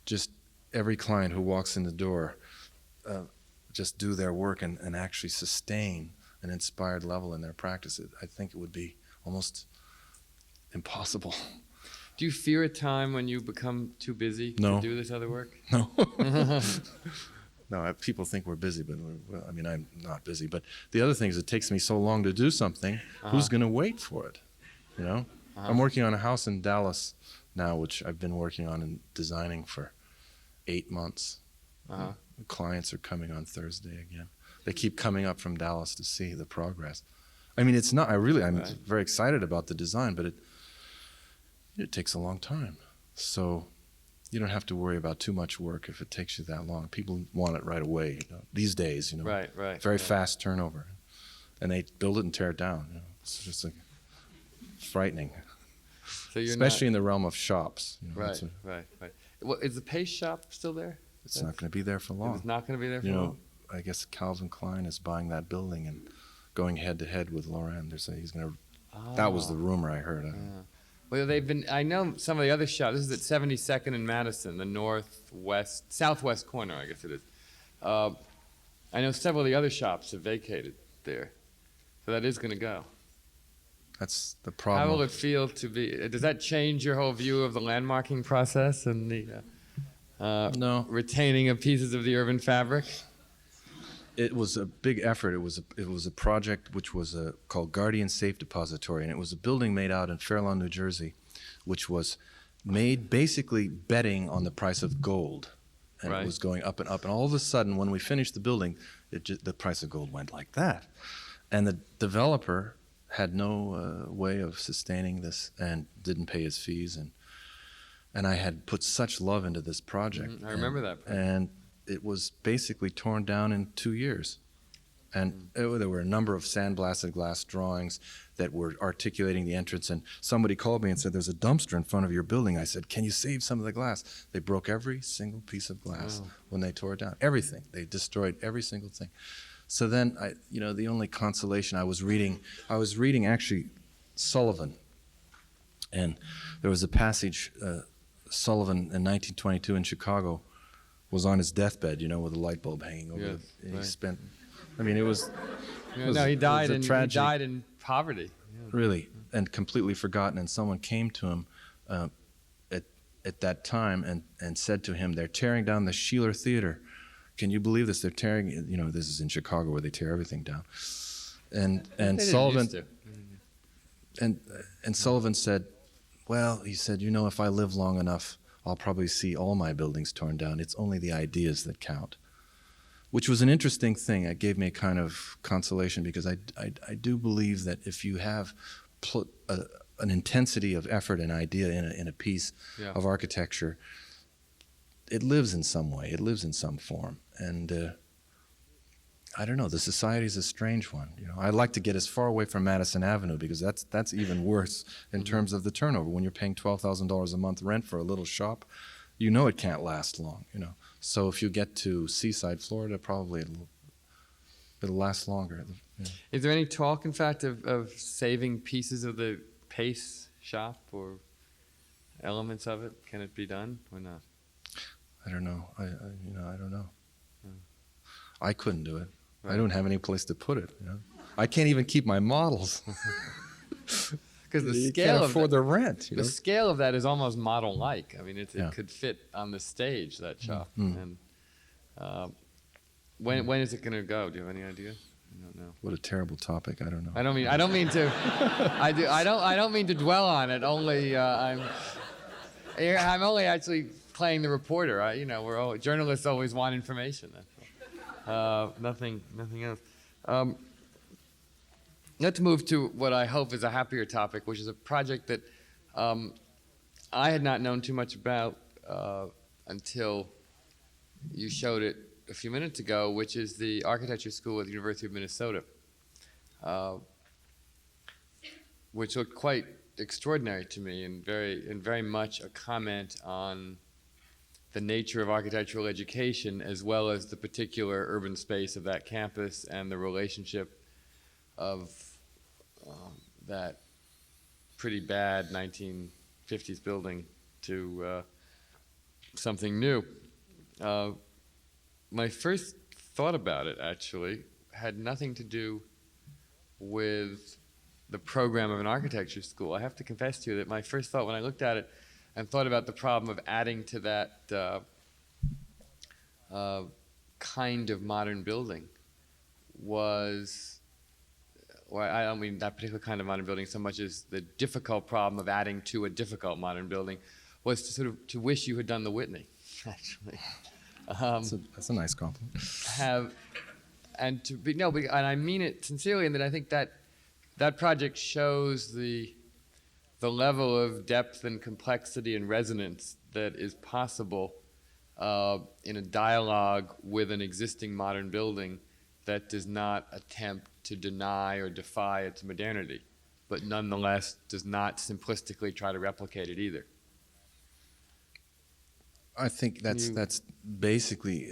just, every client who walks in the door, just do their work and actually sustain an inspired level in their practice. I think it would be almost impossible. Do you fear a time when you become too busy to do this other work? No. No, people think we're busy, but well, I mean, I'm not busy. But the other thing is, it takes me so long to do something. Who's going to wait for it? You know, I'm working on a house in Dallas now, which I've been working on and designing for 8 months. The clients are coming on Thursday again. They keep coming up from Dallas to see the progress. I mean, it's not. I'm very excited about the design, but it takes a long time. So you don't have to worry about too much work if it takes you that long. People want it right away, you know, these days. You know, very fast turnover, and they build it and tear it down. You know, it's just like frightening, So you're especially in the realm of shops. You know, right. Well, is the Pace shop still there? It's not going to be there for long. It's not going to be there for You know, long? I guess Calvin Klein is buying that building and going head to head with Lauren. They're saying he's going to. That was the rumor I heard. Well, I know some of the other shops. This is at 72nd and Madison, the southwest corner, I guess it is. I know several of the other shops have vacated there. So that is going to go. That's the problem. How will it feel to be, does that change your whole view of the landmarking process and the No. retaining of pieces of the urban fabric? It was a big effort. It was a project which was called Guardian Safe Depository, and it was a building made out in Fair Lawn, New Jersey, which was made basically betting on the price of gold, and it was going up and up. And all of a sudden, when we finished the building, the price of gold went like that, and the developer had no way of sustaining this and didn't pay his fees, and I had put such love into this project. I remember that. And it was basically torn down in 2 years. And there were a number of sandblasted glass drawings that were articulating the entrance. And somebody called me and said, "There's a dumpster in front of your building." I said, "Can you save some of the glass?" They broke every single piece of glass when they tore it down. Everything. They destroyed every single thing. So then, the only consolation I was reading actually Sullivan. And there was a passage, Sullivan in 1922 in Chicago was on his deathbed, with a light bulb hanging over it. He spent, it was he died tragic, in poverty. Really, and completely forgotten. And someone came to him at that time and said to him, "They're tearing down the Sheeler Theater. Can you believe this? They're tearing, this is in Chicago where they tear everything down." And Sullivan, and Sullivan said, "Well," he said, "if I live long enough, I'll probably see all my buildings torn down. It's only the ideas that count," which was an interesting thing. It gave me a kind of consolation because I do believe that if you have an intensity of effort and idea in a piece of architecture, it lives in some way. It lives in some form. And I don't know. The society is a strange one. I'd like to get as far away from Madison Avenue because that's even worse in terms of the turnover. When you're paying $12,000 a month rent for a little shop, it can't last long. So if you get to Seaside, Florida, probably it'll last longer. Is there any talk, in fact, of saving pieces of the Pace shop or elements of it? Can it be done or not? I don't know. I don't know. I couldn't do it. Right. I don't have any place to put it. I can't even keep my models because the you scale can't afford the rent. The scale of that is almost model-like. It could fit on the stage, that shop. And when is it going to go? Do you have any idea? I don't know. What a terrible topic. I don't know. I don't mean to. I don't mean to dwell on it. Only I'm only actually playing the reporter. Journalists always want information. Nothing else. Let's move to what I hope is a happier topic, which is a project that I had not known too much about until you showed it a few minutes ago, which is the architecture school at the University of Minnesota, which looked quite extraordinary to me and very much a comment on the nature of architectural education as well as the particular urban space of that campus and the relationship of that pretty bad 1950s building to something new. My first thought about it actually had nothing to do with the program of an architecture school. I have to confess to you that my first thought when I looked at it and thought about the problem of adding to that kind of modern building was, well, I don't mean that particular kind of modern building so much as the difficult problem of adding to a difficult modern building, was to sort of to wish you had done the Whitney, actually. That's a nice compliment. And I mean it sincerely in that I think that project shows the level of depth and complexity and resonance that is possible in a dialogue with an existing modern building that does not attempt to deny or defy its modernity, but nonetheless does not simplistically try to replicate it either. I think that's basically,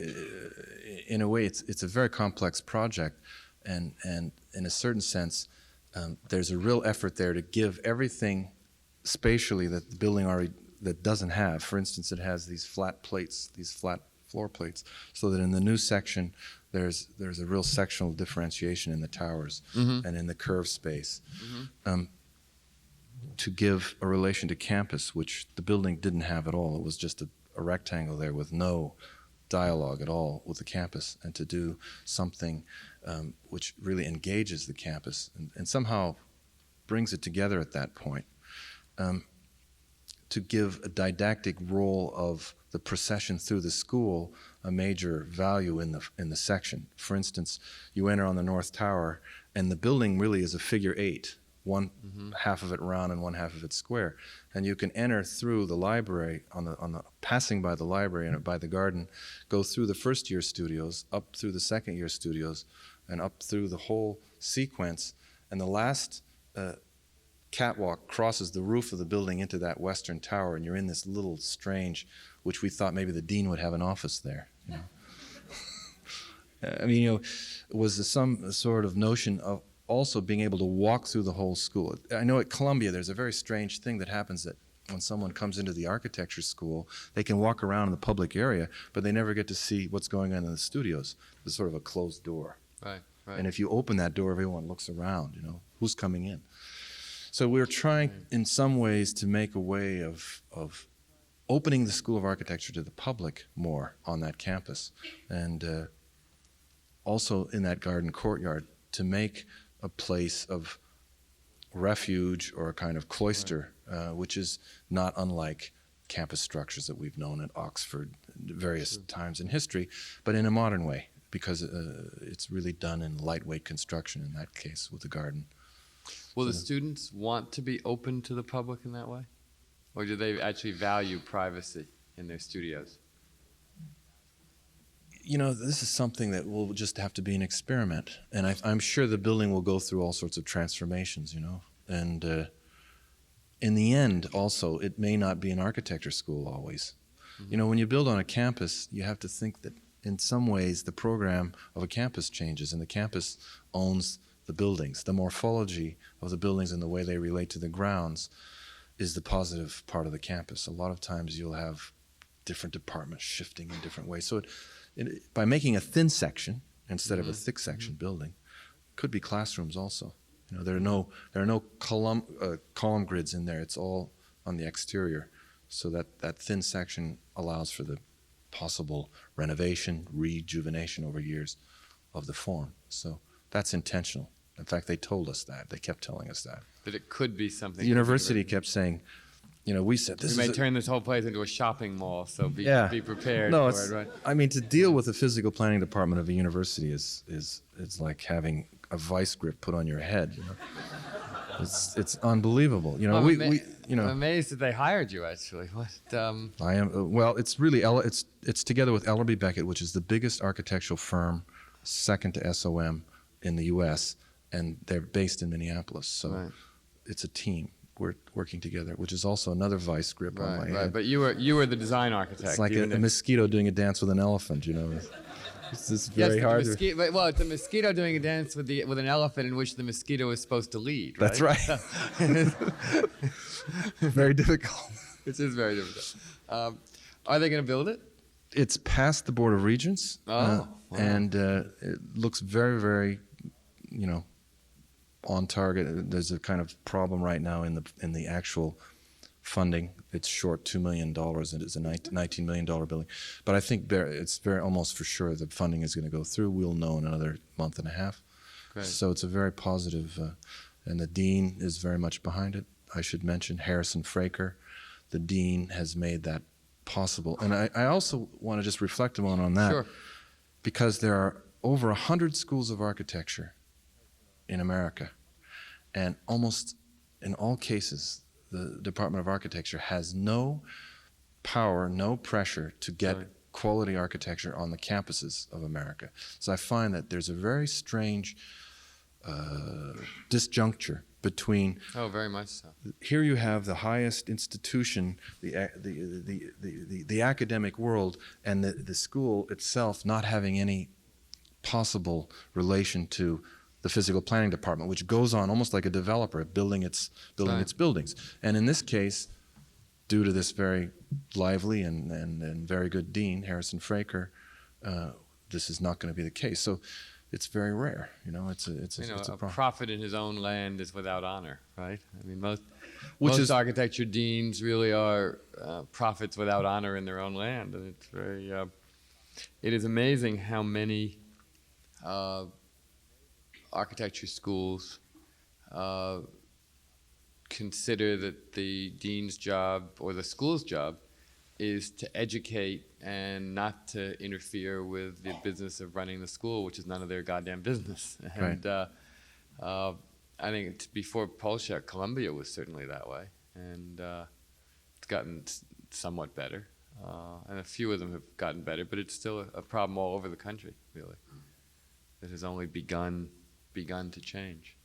in a way, it's a very complex project, and in a certain sense, there's a real effort there to give everything spatially that the building already that doesn't have. For instance, it has these flat plates, these flat floor plates, so that in the new section there's a real sectional differentiation in the towers and in the curved space. To give a relation to campus, which the building didn't have at all. It was just a rectangle there with no dialogue at all with the campus, and to do something which really engages the campus and somehow brings it together at that point. To give a didactic role of the procession through the school a major value in the section. For instance, you enter on the North Tower, and the building really is a figure eight, one half of it round and one half of it square, and you can enter through the library on the passing by the library and by the garden, go through the first year studios, up through the second year studios, and up through the whole sequence, and the last catwalk crosses the roof of the building into that western tower, and you're in this little strange, which we thought maybe the dean would have an office there. You know? I mean, it was some sort of notion of also being able to walk through the whole school. I know at Columbia there's a very strange thing that happens, that when someone comes into the architecture school, they can walk around in the public area, but they never get to see what's going on in the studios. There's sort of a closed door. Right. And if you open that door, everyone looks around, you know, who's coming in. So we're trying in some ways to make a way of opening the School of Architecture to the public more on that campus, and also in that garden courtyard to make a place of refuge or a kind of cloister, which is not unlike campus structures that we've known at Oxford various times in history, but in a modern way, because it's really done in lightweight construction in that case with the garden. Will the students want to be open to the public in that way? Or do they actually value privacy in their studios? You know, this is something that will just have to be an experiment. And I'm sure the building will go through all sorts of transformations, you know. And in the end, also, it may not be an architecture school always. You know, when you build on a campus, you have to think that in some ways the program of a campus changes, and the campus owns the buildings. The morphology of the buildings and the way they relate to the grounds is the positive part of the campus. A lot of times you'll have different departments shifting in different ways. So by making a thin section instead of a thick section building, could be classrooms also. You know, there are no column grids in there. It's all on the exterior, so that thin section allows for the possible renovation, rejuvenation over years of the form. So that's intentional. In fact, they told us that. They kept telling us that. That it could be something. The university kept saying, you know, we said this we may turn this whole place into a shopping mall, so be prepared no, for it, right? I mean, to deal with the physical planning department of a university is like having a vice grip put on your head. You know? It's unbelievable. You know, know, amazed that they hired you. Actually, what? I am. Well, it's really it's together with Ellerby Beckett, which is the biggest architectural firm, second to SOM in the U.S., and they're based in Minneapolis. So Right. it's a team. We're working together, which is also another vice grip on my Right, head. right. But you were the design architect. It's like a mosquito doing a dance with an elephant. You know, it's just Yes, very the hard. well, it's a mosquito doing a dance with an elephant in which the mosquito is supposed to lead. Right? That's right. Very difficult. Which is very difficult. Are they going to build it? It's past the Board of Regents, Wow. and it looks very, very, you know, on target. There's a kind of problem right now in the actual funding. It's short $2 million, and it's a $19 million building. But I think it's very almost for sure the funding is going to go through. We'll know in another month and a half. Great. So it's a very positive, and the dean is very much behind it. I should mention Harrison Fraker. The dean has made that possible. And I also want to just reflect a moment on that. Sure. Because there are over 100 schools of architecture in America. And almost in all cases, the Department of Architecture has no power, no pressure to get Right. quality architecture on the campuses of America. So I find that there's a very strange disjuncture between Oh, very much so. here you have the highest institution, the academic world, and the school itself not having any possible relation to the physical planning department, which goes on almost like a developer building its Right. buildings. And in this case, due to this very lively and very good dean, Harrison Fraker, this is not going to be the case. So it's very rare, you know. It's a problem. prophet in his own land is without honor, right? I mean, Which most is- architecture deans really are prophets without honor in their own land, and it's very. It is amazing how many architecture schools consider that the dean's job or the school's job is to educate and not to interfere with the business of running the school, which is none of their goddamn business. And I think before Polshek, Columbia was certainly that way, and it's gotten somewhat better, and a few of them have gotten better, but it's still a problem all over the country, really. It has only begun to change.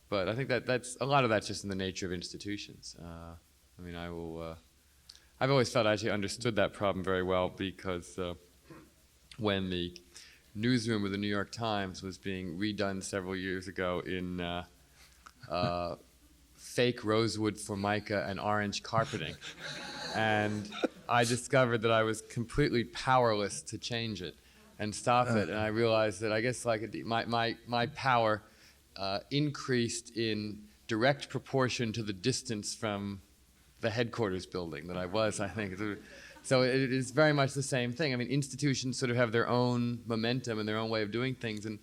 But I think that's a lot of that's just in the nature of institutions. I mean, I've always felt I actually understood that problem very well because when the newsroom of the New York Times was being redone several years ago in fake rosewood formica and orange carpeting, and I discovered that I was completely powerless to change it and stop it, and I realized that I guess my power increased in direct proportion to the distance from the headquarters building that I was, I think. So it is very much the same thing. I mean, institutions sort of have their own momentum and their own way of doing things, and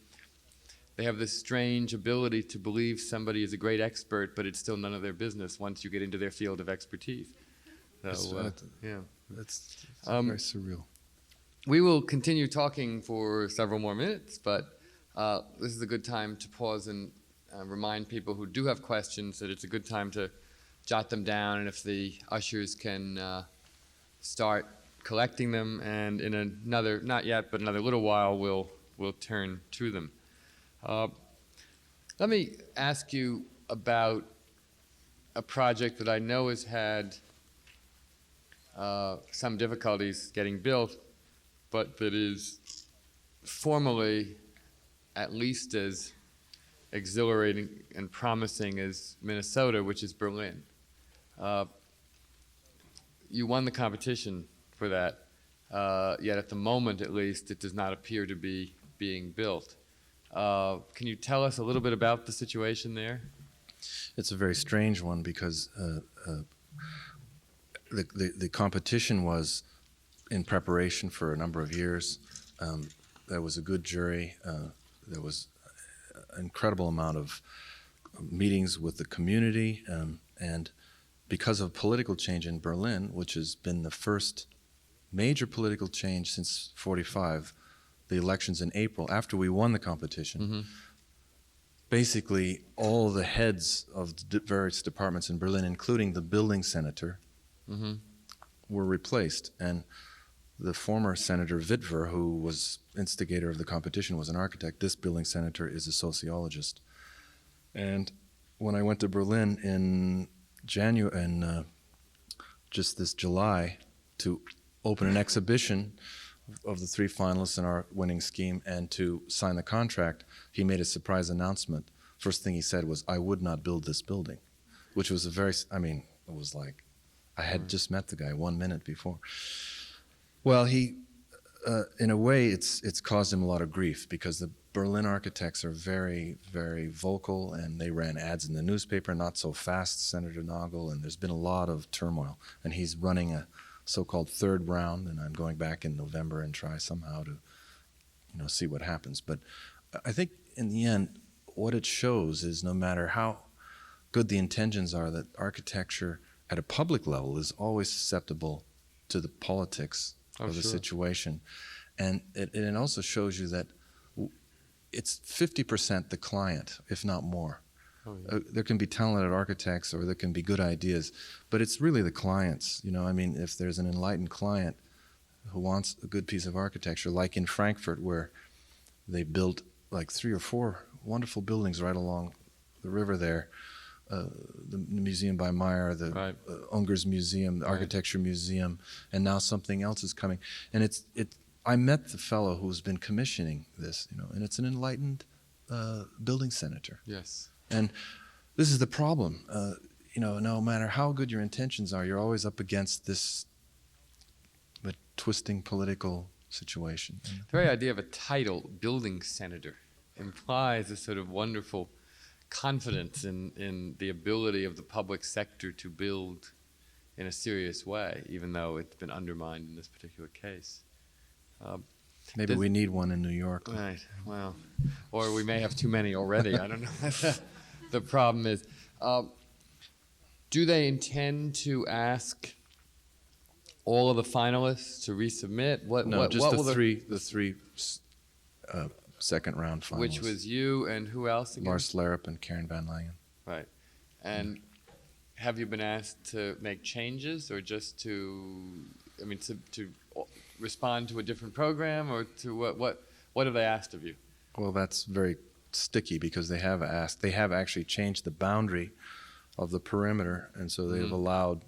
they have this strange ability to believe somebody is a great expert, but it's still none of their business once you get into their field of expertise. So, yeah. It's Um, very surreal. We will continue talking for several more minutes, but this is a good time to pause and remind people who do have questions that it's a good time to jot them down, and if the ushers can start collecting them, and in another, not yet, but another little while, we'll turn to them. Let me ask you about a project that I know has had some difficulties getting built, but that is formally at least as exhilarating and promising as Minnesota, which is Berlin. You won the competition for that, yet at the moment at least it does not appear to be being built. Can you tell us a little bit about the situation there? It's a very strange one because the competition was in preparation for a number of years. There was a good jury. There was an incredible amount of meetings with the community, and because of political change in Berlin, which has been the first major political change since '45, the elections in April, after we won the competition, basically all the heads of the various departments in Berlin, including the building senator, were replaced. And the former Senator Witwer, who was instigator of the competition, was an architect. This building senator is a sociologist. And when I went to Berlin in just this July to open an exhibition of the 3 finalists in our winning scheme and to sign the contract, he made a surprise announcement. First thing he said was, "I would not build this building," which was it was like, I had just met the guy 1 minute before. Well, he, in a way, it's caused him a lot of grief because the Berlin architects are very, very vocal, and they ran ads in the newspaper, not so fast, Senator Nagel, and there's been a lot of turmoil. And he's running a so-called 3rd round, and I'm going back in November and try somehow to, see what happens. But I think in the end, what it shows is no matter how good the intentions are, that architecture at a public level is always susceptible to the politics of the situation. And it also shows you that it's 50% the client, if not more. There can be talented architects or there can be good ideas, but it's really the clients. If there's an enlightened client who wants a good piece of architecture, like in Frankfurt, where they built like 3 or 4 wonderful buildings right along the river there, the Museum by Meyer, the Unger's Museum, the Architecture Museum, and now something else is coming. And I met the fellow who's been commissioning this, and it's an enlightened building senator. Yes. And this is the problem. No matter how good your intentions are, you're always up against this twisting political situation. The very idea of a title, building senator, implies a sort of wonderful confidence in the ability of the public sector to build in a serious way, even though it's been undermined in this particular case. Maybe we need one in New York. Right, well, or we may have too many already, I don't know. The problem is, do they intend to ask all of the finalists to resubmit? The three second round finalists. Which was you and who else again? Lars Larup and Karen Van Langen. Right. And have you been asked to make changes or just to respond to a different program, or to what have they asked of you? Well, that's very sticky because they have actually changed the boundary of the perimeter, and so they've allowed,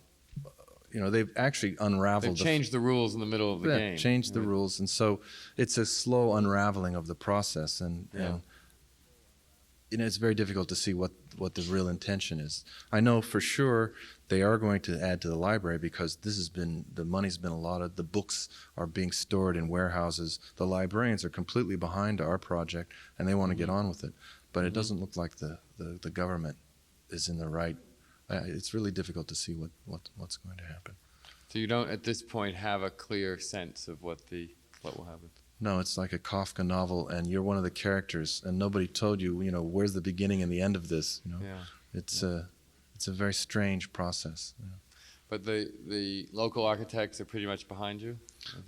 they've actually unraveled. They've changed the rules in the middle of the game. Changed the rules, and so it's a slow unraveling of the process, and it's very difficult to see what the real intention is. I know for sure they are going to add to the library because the money's been allotted, the books are being stored in warehouses, the librarians are completely behind our project, and they want to get on with it. But it doesn't look like the government is in the right. It's really difficult to see what's going to happen. So you don't at this point have a clear sense of what will happen? No, it's like a Kafka novel, and you're one of the characters, and nobody told you, where's the beginning and the end of this. It's a very strange process. But the local architects are pretty much behind you?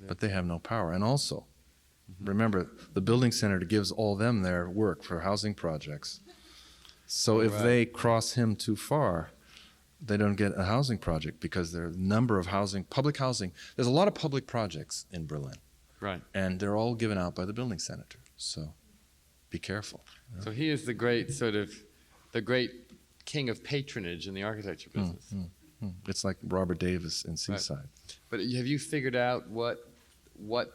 But they have no power. And also, remember, the building senator gives all them their work for housing projects. So if they cross him too far, they don't get a housing project because there are a number of public housing. There's a lot of public projects in Berlin. Right. And they're all given out by the building senator. So be careful. So he is the great king of patronage in the architecture business. It's like Robert Davis in Seaside. Right. But have you figured out what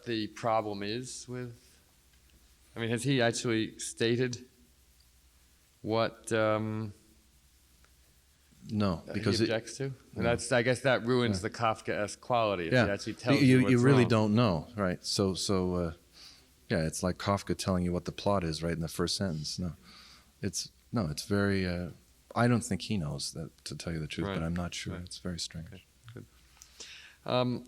the problem is with? Has he actually stated what? No, because he objects to. And I guess that ruins the Kafkaesque quality. If he actually tells you what's really wrong. don't know, right? So it's like Kafka telling you what the plot is right in the first sentence. It's very. I don't think he knows that, to tell you the truth, but I'm not sure. It's very strange. Okay. Good.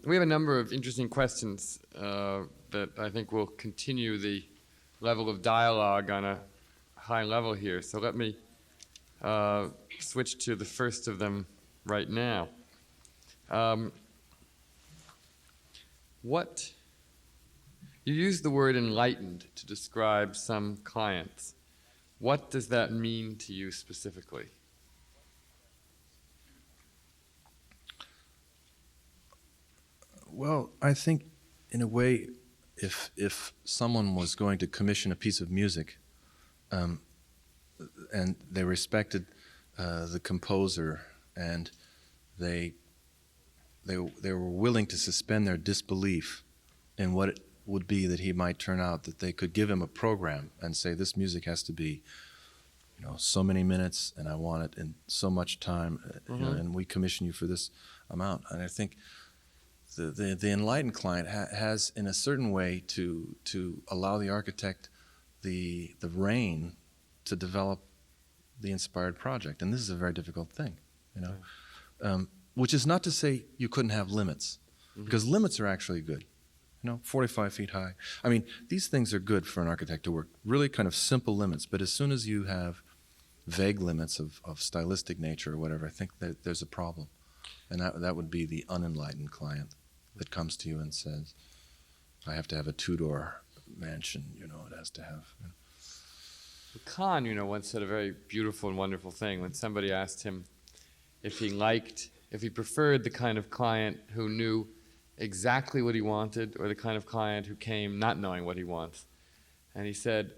We have a number of interesting questions that I think will continue the level of dialogue on a high level here. So let me switch to the first of them right now. You used the word enlightened to describe some clients. What does that mean to you specifically? Well, I think in a way, if someone was going to commission a piece of music, and they respected the composer, and they were willing to suspend their disbelief in what it would be that he might turn out, that they could give him a program and say, this music has to be, so many minutes, and I want it in so much time, and we commission you for this amount. And I think the enlightened client has, in a certain way, to allow the architect the rein to develop the inspired project. And this is a very difficult thing, which is not to say you couldn't have limits, because limits are actually good. 45 feet high. I mean, these things are good for an architect to work, really kind of simple limits. But as soon as you have vague limits of stylistic nature or whatever, I think that there's a problem. And that would be the unenlightened client that comes to you and says, I have to have a two-door mansion, it has to have. Kahn, once said a very beautiful and wonderful thing when somebody asked him if he preferred the kind of client who knew exactly what he wanted or the kind of client who came not knowing what he wants. And he said,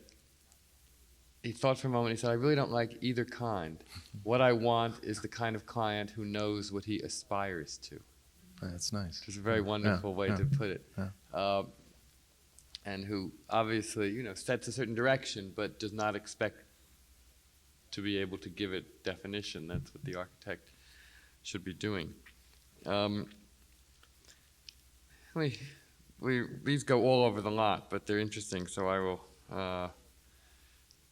he thought for a moment, he said, I really don't like either kind. What I want is the kind of client who knows what he aspires to. That's nice. It's a very wonderful way to put it. Yeah. And who obviously, sets a certain direction, but does not expect to be able to give it definition. That's what the architect should be doing. These go all over the lot, but they're interesting, so I will,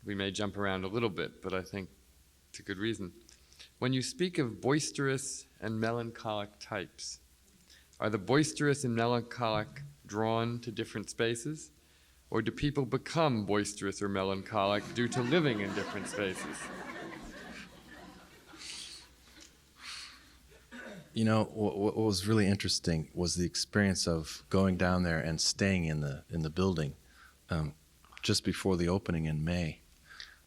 we may jump around a little bit, but I think it's a good reason. When you speak of boisterous and melancholic types, are the boisterous and melancholic drawn to different spaces? Or do people become boisterous or melancholic due to living in different spaces? What was really interesting was the experience of going down there and staying in the building just before the opening in May.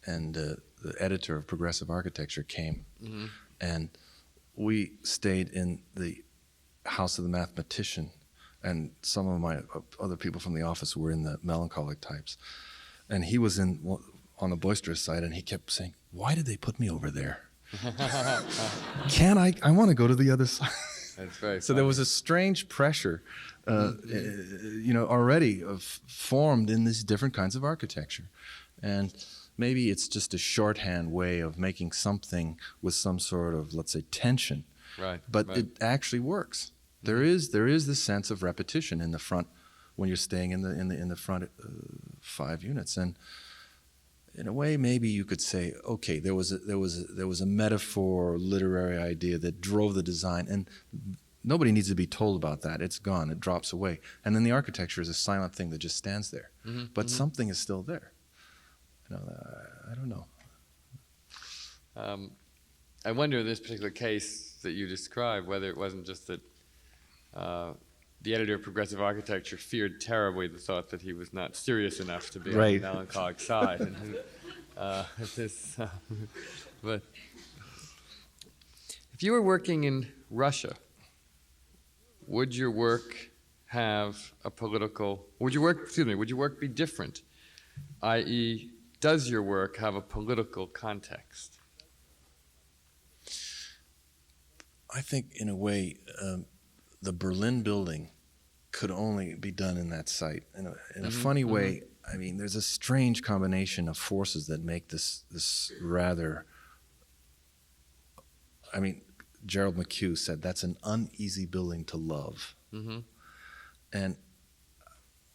And the editor of Progressive Architecture came, and we stayed in the House of the Mathematician, and some of my other people from the office were in the melancholic types. And he was on the boisterous side, and he kept saying, why did they put me over there? I want to go to the other side. That's very So there was a strange pressure, already formed in these different kinds of architecture. And maybe it's just a shorthand way of making something with some sort of, let's say, tension. Right. But it actually works. There is this sense of repetition in the front when you're staying in the front 5 units. And in a way, maybe you could say, okay, there was a metaphor or literary idea that drove the design, and nobody needs to be told about that. It's gone. It drops away. And then the architecture is a silent thing that just stands there. But something is still there. I don't know. I wonder in this particular case that you described whether it wasn't just that the editor of Progressive Architecture feared terribly the thought that he was not serious enough to be on the melancholic side. But if you were working in Russia, would your work have a political? Would your work be different? I.e., does your work have a political context? I think, in a way, the Berlin building could only be done in that site. In a funny way, I mean, there's a strange combination of forces that make this rather. I mean, Gerald McHugh said that's an uneasy building to love, and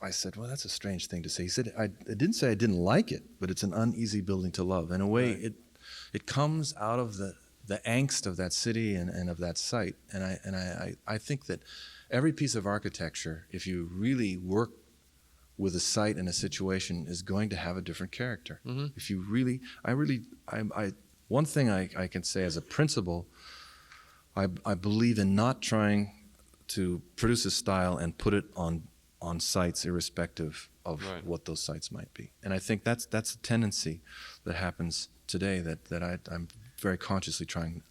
I said, well, that's a strange thing to say. He said, I didn't say I didn't like it, but it's an uneasy building to love. In a way, it comes out of the angst of that city and of that site. And I think that every piece of architecture, if you really work with a site and a situation, is going to have a different character. If you really, one thing I can say as a principle, I believe in not trying to produce a style and put it on on sites irrespective of Right. what those sites might be. And I think that's a tendency that happens today that I'm very consciously trying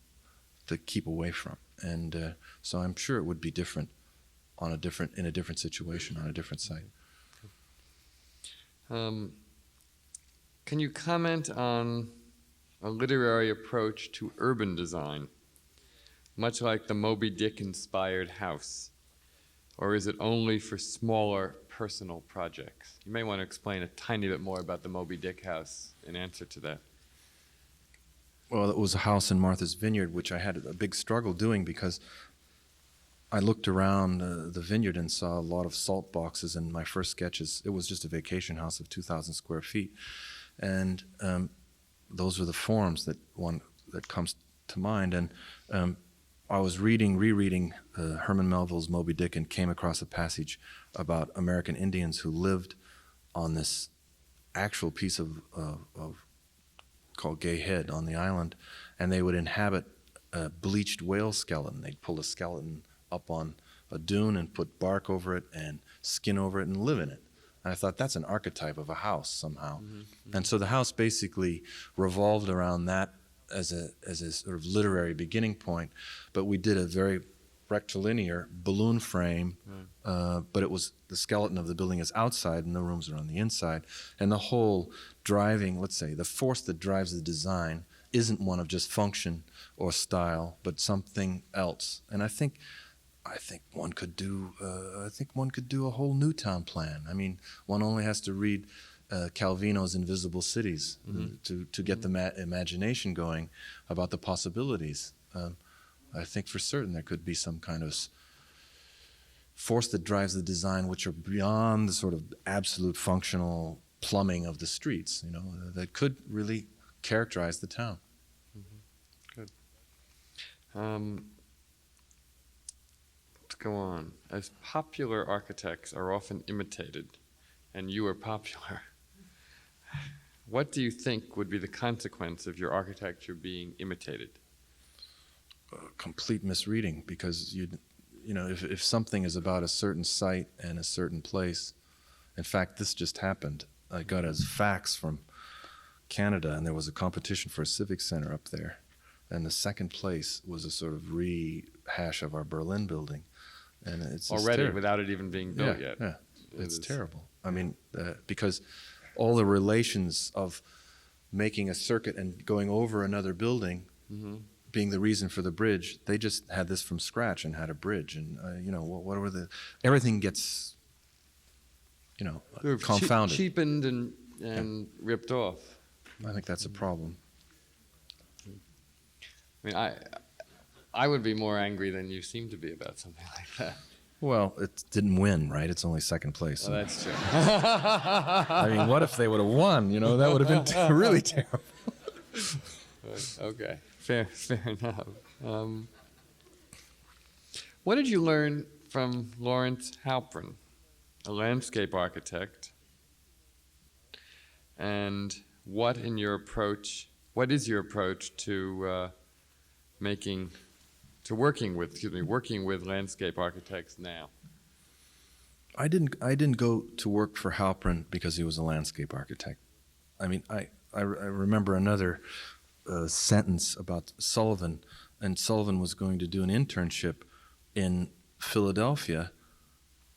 to keep away from. And so I'm sure it would be different in a different situation, on a different site. Can you comment on a literary approach to urban design, much like the Moby Dick-inspired house? Or is it only for smaller personal projects? You may want to explain a tiny bit more about the Moby Dick house in answer to that. Well, it was a house in Martha's Vineyard, which I had a big struggle doing because I looked around the vineyard and saw a lot of salt boxes in my first sketches. It was just a vacation house of 2,000 square feet. And those were the forms that comes to mind. And I was rereading Herman Melville's Moby Dick and came across a passage about American Indians who lived on this actual piece of called Gay Head on the island, and they would inhabit a bleached whale skeleton. They'd pull a skeleton up on a dune and put bark over it and skin over it and live in it. And I thought that's an archetype of a house somehow. Mm-hmm. And so the house basically revolved around that as a sort of literary beginning point, but we did a very rectilinear balloon frame, but it was the skeleton of the building is outside and the rooms are on the inside. And the whole driving, let's say, the force that drives the design isn't one of just function or style, but something else. And I think one could do a whole Newtown plan. I mean, one only has to read Calvino's Invisible Cities to get the imagination going about the possibilities. I think for certain there could be some kind of force that drives the design which are beyond the sort of absolute functional plumbing of the streets, that could really characterize the town. Mm-hmm. Good. Let's go on. As popular architects are often imitated, and you are popular, what do you think would be the consequence of your architecture being imitated? Complete misreading, because if something is about a certain site and a certain place, in fact, this just happened. I got a fax from Canada, and there was a competition for a civic center up there, and the second place was a sort of rehash of our Berlin building, and it's already without it even being built yet. Yeah, it's terrible. I mean, because all the relations of making a circuit and going over another building. Mm-hmm. Being the reason for the bridge, they just had this from scratch and had a bridge, and what were everything gets confounded, cheapened and ripped off. I think that's a problem. I mean, I would be more angry than you seem to be about something like that. Well, it didn't win, right? It's only second place. Oh, that's true. I mean, what if they would have won? That would have been really terrible. Okay. Fair enough. What did you learn from Lawrence Halprin, a landscape architect? And what is your approach to working with landscape architects now? I didn't go to work for Halprin because he was a landscape architect. I mean, I remember another sentence about Sullivan, and Sullivan was going to do an internship in Philadelphia.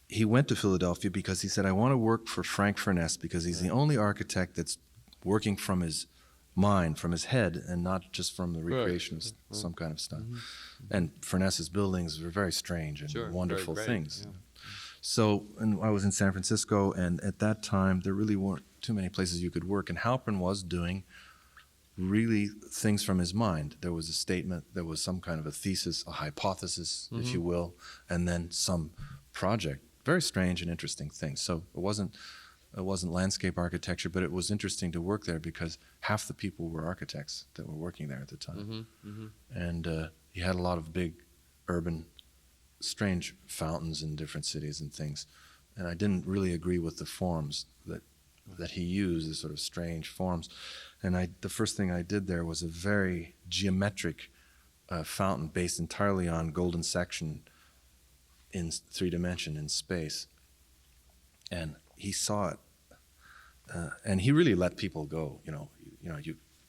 He went to Philadelphia because he said, I want to work for Frank Furness because he's the only architect that's working from his mind, from his head, and not just from the recreation of some kind of stuff. Mm-hmm. And Furness's buildings were very strange and wonderful things. Yeah. So, and I was in San Francisco, and at that time, there really weren't too many places you could work, and Halprin was doing really things from his mind. There was a statement, there was some kind of a thesis, a hypothesis, if you will, and then some project. Very strange and interesting things. So it wasn't landscape architecture, but it was interesting to work there because half the people were architects that were working there at the time. Mm-hmm. And he had a lot of big urban, strange fountains in different cities and things. And I didn't really agree with the forms that he used, the sort of strange forms. And the first thing I did there was a very geometric fountain based entirely on golden section in 3 dimension in space. and he saw it, and he really let people go.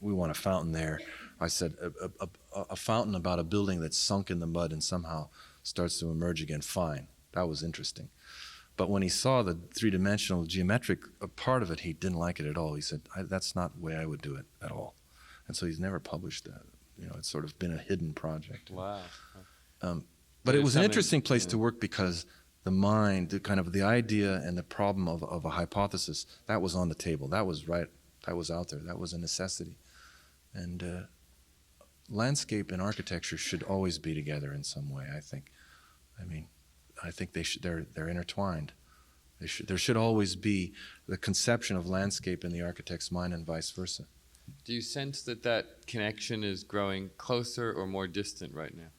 We want a fountain there. I said a fountain about a building that's sunk in the mud and somehow starts to emerge again. Fine, that was interesting. But when he saw the three-dimensional geometric part of it, he didn't like it at all. He said, that's not the way I would do it at all. And so he's never published that. It's sort of been a hidden project. Wow. But it was an interesting place to work because the mind, the idea and the problem of a hypothesis, that was on the table. That was right. That was out there. That was a necessity. And landscape and architecture should always be together in some way, I think. I think they're intertwined. There should always be the conception of landscape in the architect's mind and vice versa. Do you sense that connection is growing closer or more distant right now?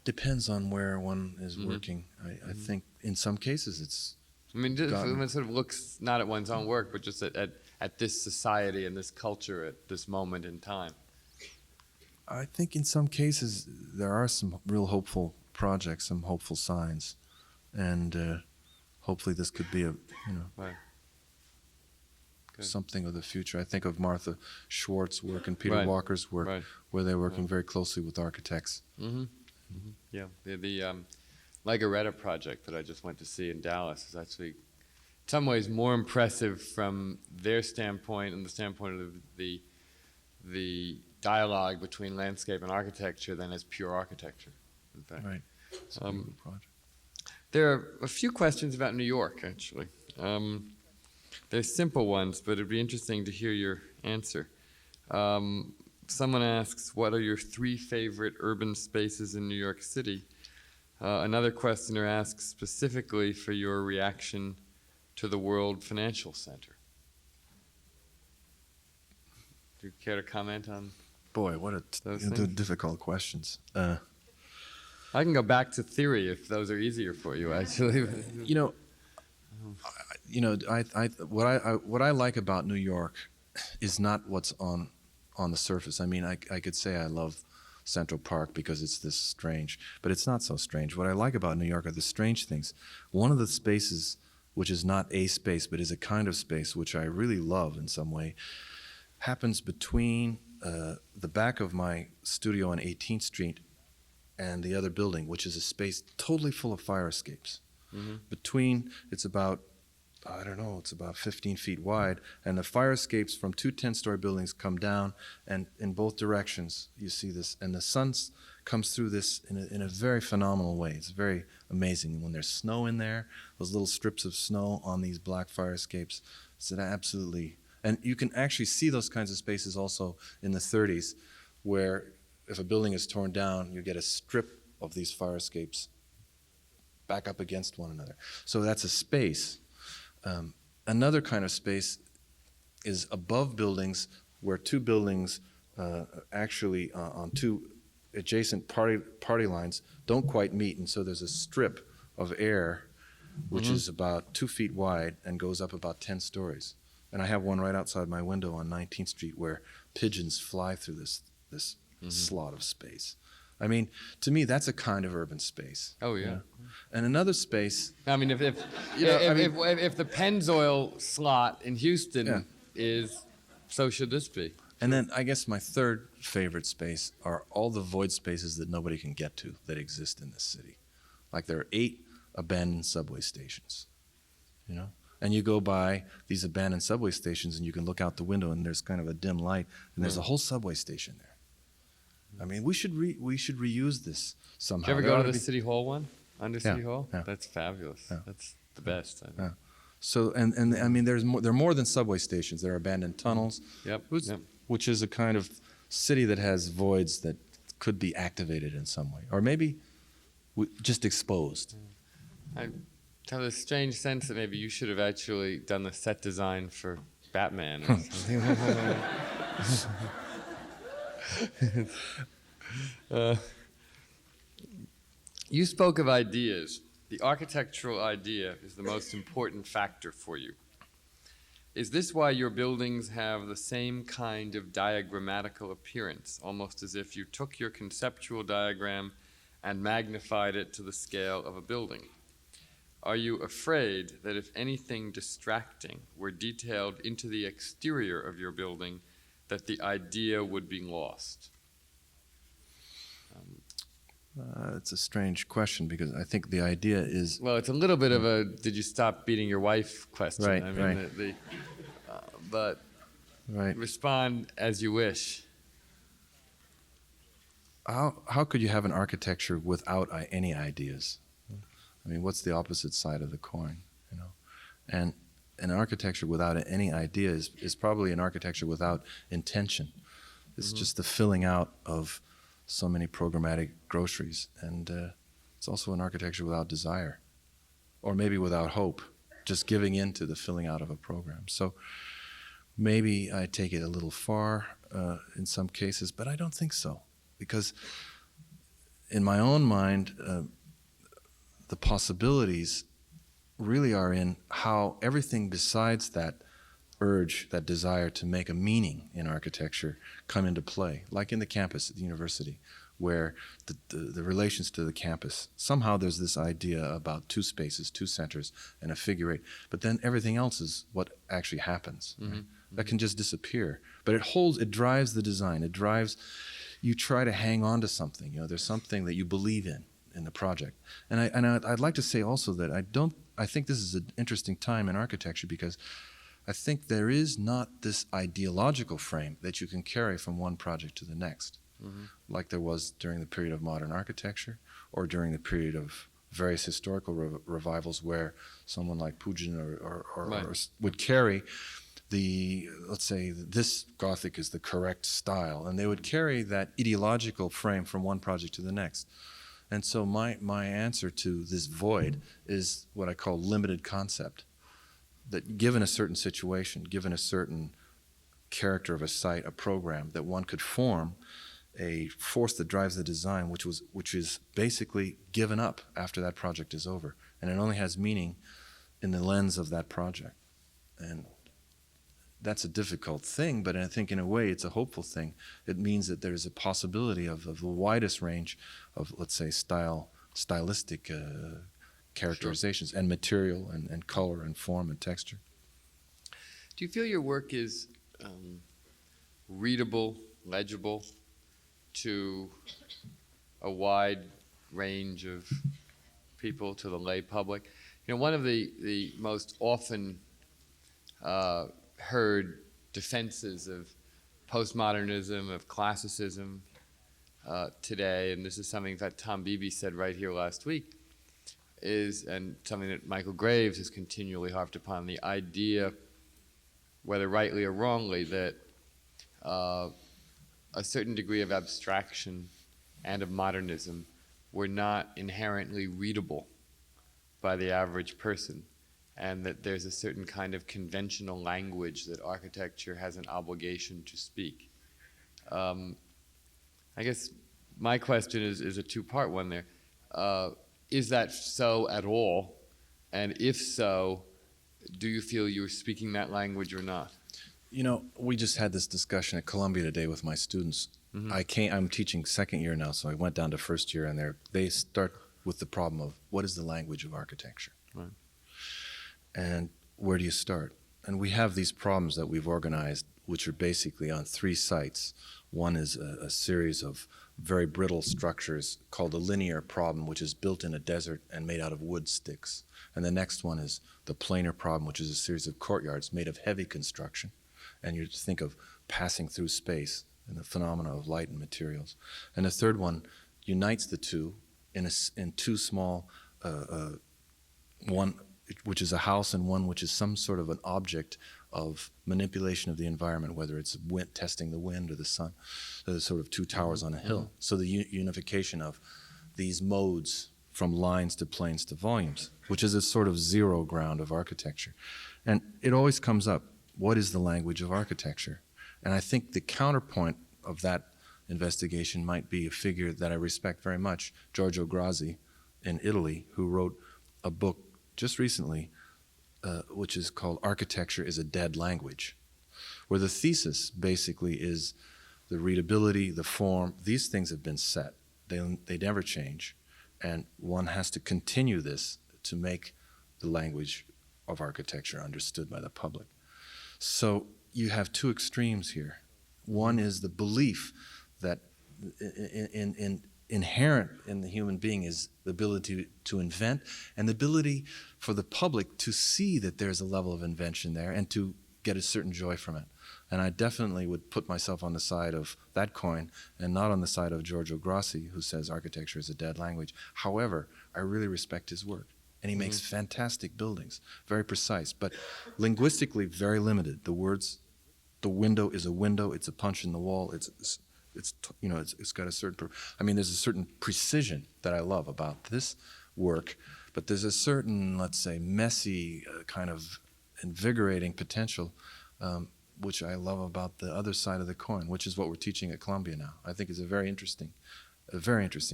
Depends on where one is working. I think in some cases it's when it sort of looks not at one's own work, but just at this society and this culture at this moment in time. I think in some cases there are some real hopeful projects, some hopeful signs, and hopefully this could be Right. Good. something of the future. I think of Martha Schwartz's work and Peter Walker's work, where they're working very closely with architects. Mm-hmm. Mm-hmm. Yeah, the Legaretta project that I just went to see in Dallas is actually, in some ways, more impressive from their standpoint and the standpoint of the dialogue between landscape and architecture than as pure architecture. In fact, Right. It's a good project. there are a few questions about New York, actually. They're simple ones, but it'd be interesting to hear your answer. Someone asks, what are your 3 favorite urban spaces in New York City? Another questioner asks specifically for your reaction to the World Financial Center. Do you care to comment on? Boy, what Those things? difficult questions. I can go back to theory if those are easier for you, actually. What I like about New York is not what's on the surface. I could say I love Central Park because it's this strange, but it's not so strange. What I like about New York are the strange things. One of the spaces, which is not a space, but is a kind of space, which I really love in some way, happens between the back of my studio on 18th Street and the other building, which is a space totally full of fire escapes. Mm-hmm. It's about 15 feet wide, and the fire escapes from 2 10-story buildings come down, and in both directions you see this, and the sun comes through this in a very phenomenal way. It's very amazing. When there's snow in there, those little strips of snow on these black fire escapes, it's absolutely, and you can actually see those kinds of spaces also in the 30s, where if a building is torn down, you get a strip of these fire escapes back up against one another. So that's a space. Another kind of space is above buildings, where 2 buildings actually on 2 adjacent party lines don't quite meet, and so there's a strip of air which is about 2 feet wide and goes up about 10 stories. And I have one right outside my window on 19th Street where pigeons fly through this slot of space. To me, that's a kind of urban space. Oh, yeah. And another space. If the Pennzoil slot in Houston is, so should this be. And then I guess my third favorite space are all the void spaces that nobody can get to that exist in this city. Like there are 8 abandoned subway stations, And you go by these abandoned subway stations and you can look out the window and there's kind of a dim light and there's a whole subway station there. We should reuse this somehow. Did you ever go to the City Hall one? Under City Hall? Yeah. That's fabulous. Yeah. That's the best. Yeah. So and there are more than subway stations. There are abandoned tunnels. Yep. Which is a kind of city that has voids that could be activated in some way, or maybe just exposed. I have a strange sense that maybe you should have actually done the set design for Batman or something. You spoke of ideas. The architectural idea is the most important factor for you. Is this why your buildings have the same kind of diagrammatical appearance, almost as if you took your conceptual diagram and magnified it to the scale of a building? are you afraid that if anything distracting were detailed into the exterior of your building, that the idea would be lost? It's a strange question because I think the idea is Well, it's a little bit of a "did you stop beating your wife" question. Right, I mean, right. But right. respond as you wish. How could you have an architecture without any ideas? I mean, what's the opposite side of the coin, you know? And an architecture without any idea is probably an architecture without intention. It's just the filling out of so many programmatic groceries. And it's also an architecture without desire, or maybe without hope, just giving in to the filling out of a program. So maybe I take it a little far in some cases, but I don't think so. Because in my own mind, the possibilities really are in how everything besides that urge, that desire to make a meaning in architecture come into play, like in the campus at the university, where the relations to the campus, somehow there's this idea about two spaces, two centers, and a figure eight, but then everything else is what actually happens. Right? That can just disappear. But it drives the design, it drives, you try to hang on to something, you know, there's something that you believe in the project. And I'd like to say also that I think this is an interesting time in architecture because I think there is not this ideological frame that you can carry from one project to the next, like there was during the period of modern architecture or during the period of various historical revivals where someone like Pugin or would carry let's say this Gothic is the correct style, and they would carry that ideological frame from one project to the next. And so my answer to this void is what I call limited concept. That given a certain situation, given a certain character of a site, a program, that one could form a force that drives the design, which is basically given up after that project is over, and it only has meaning in the lens of that project. And that's a difficult thing, but I think in a way it's a hopeful thing. It means that there's a possibility of the widest range of, let's say, stylistic characterizations and material and color and form and texture. Do you feel your work is readable, legible to a wide range of people, to the lay public? You know, one of the most often heard defenses of postmodernism, of classicism today, and this is something that Tom Beebe said right here last week, and something that Michael Graves has continually harped upon, the idea, whether rightly or wrongly, that a certain degree of abstraction and of modernism were not inherently readable by the average person, and that there's a certain kind of conventional language that architecture has an obligation to speak. I guess my question is a two-part one there. Is that so at all? And if so, do you feel you're speaking that language or not? You know, we just had this discussion at Columbia today with my students. I'm teaching second year now, so I went down to first year, and they start with the problem of what is the language of architecture? Right. And where do you start? And we have these problems that we've organized, which are basically on 3 sites. One is a series of very brittle structures called a linear problem, which is built in a desert and made out of wood sticks. And the next one is the planar problem, which is a series of courtyards made of heavy construction. And you think of passing through space and the phenomena of light and materials. And the third one unites the two in 2 small, one which is a house and one which is some sort of an object of manipulation of the environment, whether it's testing the wind or the sun. There's sort of 2 towers on a hill. So the unification of these modes from lines to planes to volumes, which is a sort of zero ground of architecture. And it always comes up, what is the language of architecture? And I think the counterpoint of that investigation might be a figure that I respect very much, Giorgio Grassi in Italy, who wrote a book just recently, which is called Architecture is a Dead Language, where the thesis basically is the readability, the form, these things have been set. They never change. And one has to continue this to make the language of architecture understood by the public. So you have two extremes here. One is the belief that inherent in the human being is the ability to invent, and the ability for the public to see that there's a level of invention there and to get a certain joy from it. And I definitely would put myself on the side of that coin and not on the side of Giorgio Grassi, who says architecture is a dead language. However, I really respect his work. And he makes fantastic buildings, very precise, but linguistically very limited. The words, the window is a window, it's a punch in the wall, it's got a certain, there's a certain precision that I love about this work, but there's a certain, let's say, messy, kind of invigorating potential, which I love about the other side of the coin, which is what we're teaching at Columbia now. I think it's a very interesting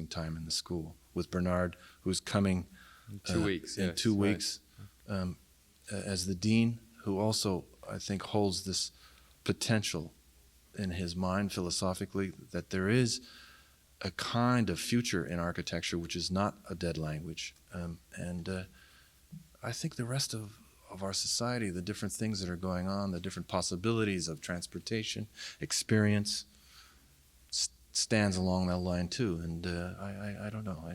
time in the school with Bernard, who's coming in 2 weeks. In 2 weeks, as the dean, who also, I think, holds this potential in his mind philosophically that there is a kind of future in architecture which is not a dead language. I think the rest of our society, the different things that are going on, the different possibilities of transportation, experience, stands along that line too. And I don't know.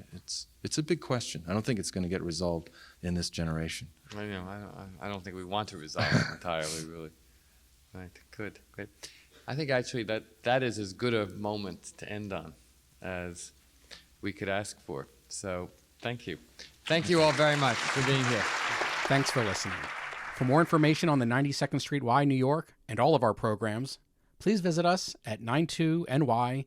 It's a big question. I don't think it's going to get resolved in this generation. I don't think we want to resolve it entirely, really. Right. Good. Great. I think actually that is as good a moment to end on as we could ask for. So thank you. Thank you all very much for being here. Thanks for listening. For more information on the 92nd Street Y, New York, and all of our programs, please visit us at 92ny.org.